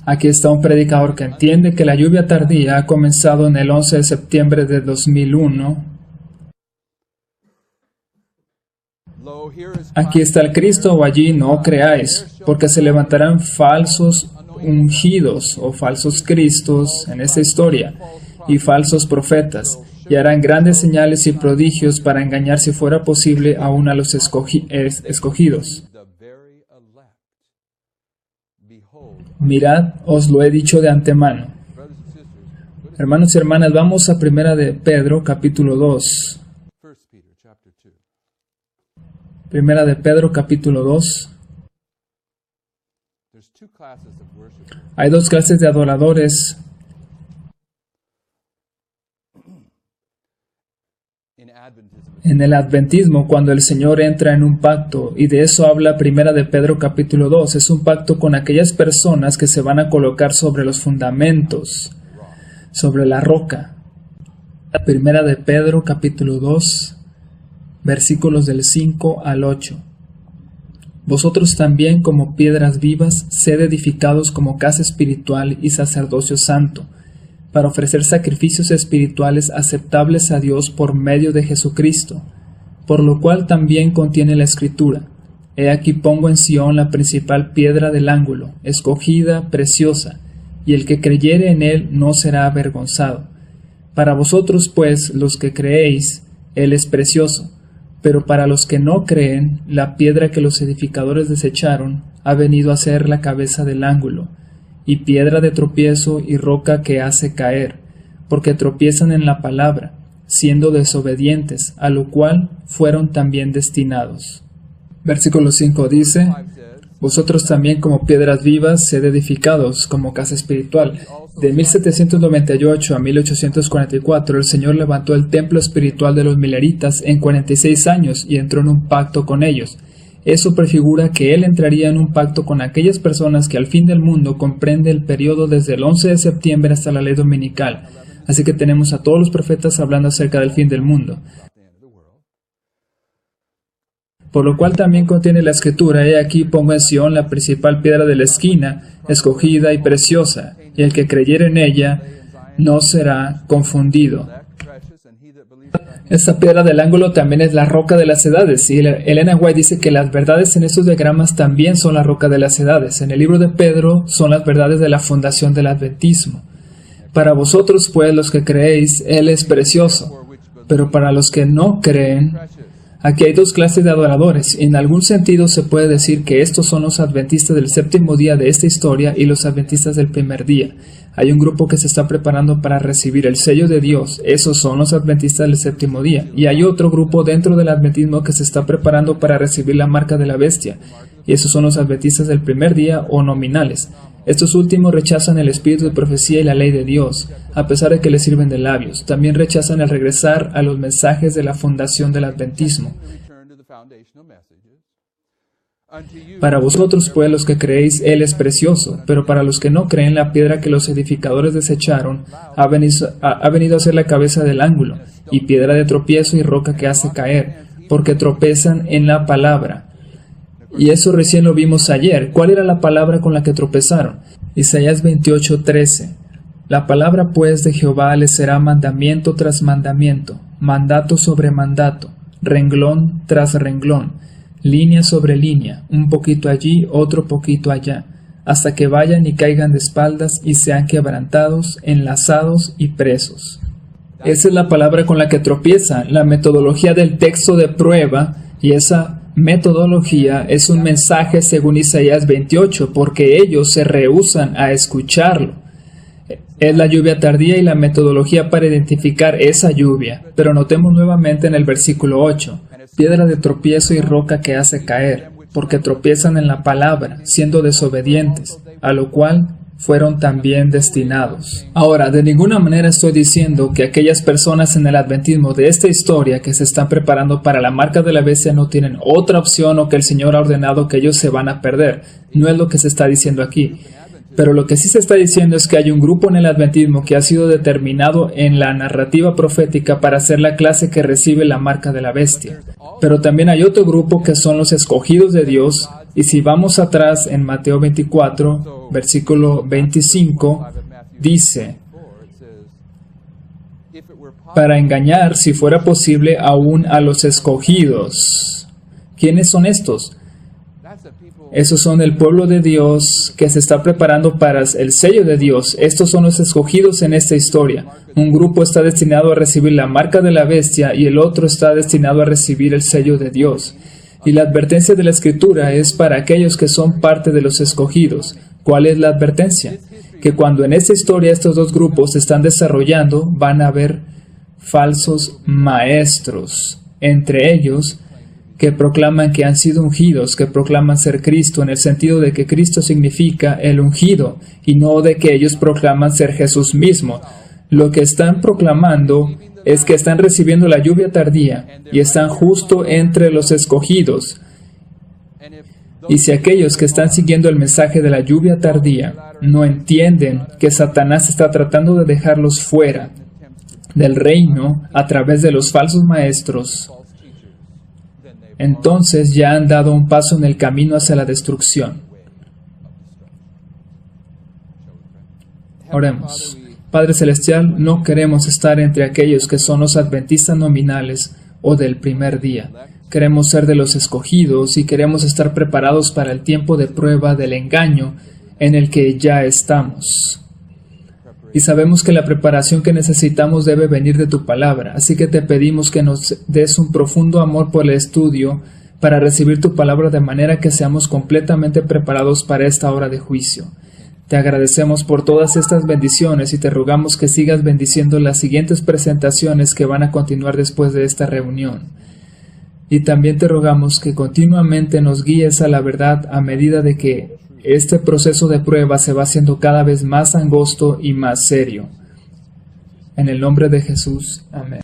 aquí está un predicador que entiende que la lluvia tardía ha comenzado en el 11 de septiembre de 2001, aquí está el Cristo, o allí no creáis, porque se levantarán falsos ungidos o falsos cristos en esta historia, y falsos profetas, y harán grandes señales y prodigios para engañar, si fuera posible, aún a los escogidos. Mirad, os lo he dicho de antemano. Hermanos y hermanas, vamos a Primera de Pedro, capítulo 2. Primera de Pedro, capítulo 2. Hay 2 clases de adoradores. En el adventismo, cuando el Señor entra en un pacto, y de eso habla Primera de Pedro capítulo 2, es un pacto con aquellas personas que se van a colocar sobre los fundamentos, sobre la roca. Primera de Pedro capítulo 2, versículos del 5 al 8. Vosotros también, como piedras vivas, sed edificados como casa espiritual y sacerdocio santo, para ofrecer sacrificios espirituales aceptables a Dios por medio de Jesucristo, por lo cual también contiene la Escritura: He aquí pongo en Sión la principal piedra del ángulo, escogida, preciosa, y el que creyere en él no será avergonzado. Para vosotros, pues, los que creéis, él es precioso, pero para los que no creen, la piedra que los edificadores desecharon ha venido a ser la cabeza del ángulo, y piedra de tropiezo y roca que hace caer, porque tropiezan en la palabra, siendo desobedientes, a lo cual fueron también destinados. Versículo 5 dice: Vosotros también, como piedras vivas, sed edificados como casa espiritual. De 1798 a 1844, el Señor levantó el templo espiritual de los mileritas en 46 años y entró en un pacto con ellos. Eso prefigura que Él entraría en un pacto con aquellas personas que al fin del mundo comprende el periodo desde el 11 de septiembre hasta la ley dominical. Así que tenemos a todos los profetas hablando acerca del fin del mundo. Por lo cual también contiene la Escritura: He aquí pongo en Sión la principal piedra de la esquina, escogida y preciosa, y el que creyere en ella no será confundido. Esta piedra del ángulo también es la roca de las edades, y Elena White dice que las verdades en estos diagramas también son la roca de las edades. En el libro de Pedro son las verdades de la fundación del adventismo. Para vosotros, pues, los que creéis, Él es precioso, pero para los que no creen, aquí hay dos clases de adoradores. En algún sentido se puede decir que estos son los adventistas del séptimo día de esta historia y los adventistas del primer día. Hay un grupo que se está preparando para recibir el sello de Dios. Esos son los adventistas del séptimo día. Y hay otro grupo dentro del adventismo que se está preparando para recibir la marca de la bestia. Y esos son los adventistas del primer día o nominales. Estos últimos rechazan el espíritu de profecía y la ley de Dios, a pesar de que les sirven de labios. También rechazan el regresar a los mensajes de la fundación del adventismo. Para vosotros, pues, los que creéis, Él es precioso, pero para los que no creen, la piedra que los edificadores desecharon ha venido a ser la cabeza del ángulo, y piedra de tropiezo y roca que hace caer, porque tropezan en la palabra. Y eso recién lo vimos ayer. ¿Cuál era la palabra con la que tropezaron? Isaías 28:13. La palabra, pues, de Jehová les será mandamiento tras mandamiento, mandato sobre mandato, renglón tras renglón, línea sobre línea, un poquito allí, otro poquito allá, hasta que vayan y caigan de espaldas y sean quebrantados, enlazados y presos. Esa es la palabra con la que tropiezan, la metodología del texto de prueba, y esa metodología es un mensaje según Isaías 28, porque ellos se rehúsan a escucharlo. Es la lluvia tardía y la metodología para identificar esa lluvia. Pero notemos nuevamente en el versículo 8, piedra de tropiezo y roca que hace caer, porque tropiezan en la palabra, siendo desobedientes, a lo cual fueron también destinados. Ahora, de ninguna manera estoy diciendo que aquellas personas en el adventismo de esta historia que se están preparando para la marca de la bestia no tienen otra opción o que el Señor ha ordenado que ellos se van a perder. No es lo que se está diciendo aquí. Pero lo que sí se está diciendo es que hay un grupo en el adventismo que ha sido determinado en la narrativa profética para ser la clase que recibe la marca de la bestia. Pero también hay otro grupo que son los escogidos de Dios. Y si vamos atrás en Mateo 24, versículo 25, dice: para engañar, si fuera posible, aún a los escogidos. ¿Quiénes son estos? Esos son el pueblo de Dios que se está preparando para el sello de Dios. Estos son los escogidos en esta historia. Un grupo está destinado a recibir la marca de la bestia y el otro está destinado a recibir el sello de Dios. Y la advertencia de la Escritura es para aquellos que son parte de los escogidos. ¿Cuál es la advertencia? Que cuando en esta historia estos dos grupos se están desarrollando, van a haber falsos maestros, entre ellos que proclaman que han sido ungidos, que proclaman ser Cristo, en el sentido de que Cristo significa el ungido, y no de que ellos proclaman ser Jesús mismo. Lo que están proclamando es que están recibiendo la lluvia tardía y están justo entre los escogidos. Y si aquellos que están siguiendo el mensaje de la lluvia tardía no entienden que Satanás está tratando de dejarlos fuera del reino a través de los falsos maestros, entonces ya han dado un paso en el camino hacia la destrucción. Oremos. Padre Celestial, no queremos estar entre aquellos que son los adventistas nominales o del primer día. Queremos ser de los escogidos y queremos estar preparados para el tiempo de prueba del engaño en el que ya estamos. Y sabemos que la preparación que necesitamos debe venir de tu palabra, así que te pedimos que nos des un profundo amor por el estudio para recibir tu palabra de manera que seamos completamente preparados para esta hora de juicio. Te agradecemos por todas estas bendiciones y te rogamos que sigas bendiciendo las siguientes presentaciones que van a continuar después de esta reunión. Y también te rogamos que continuamente nos guíes a la verdad a medida de que este proceso de prueba se va haciendo cada vez más angosto y más serio. En el nombre de Jesús. Amén.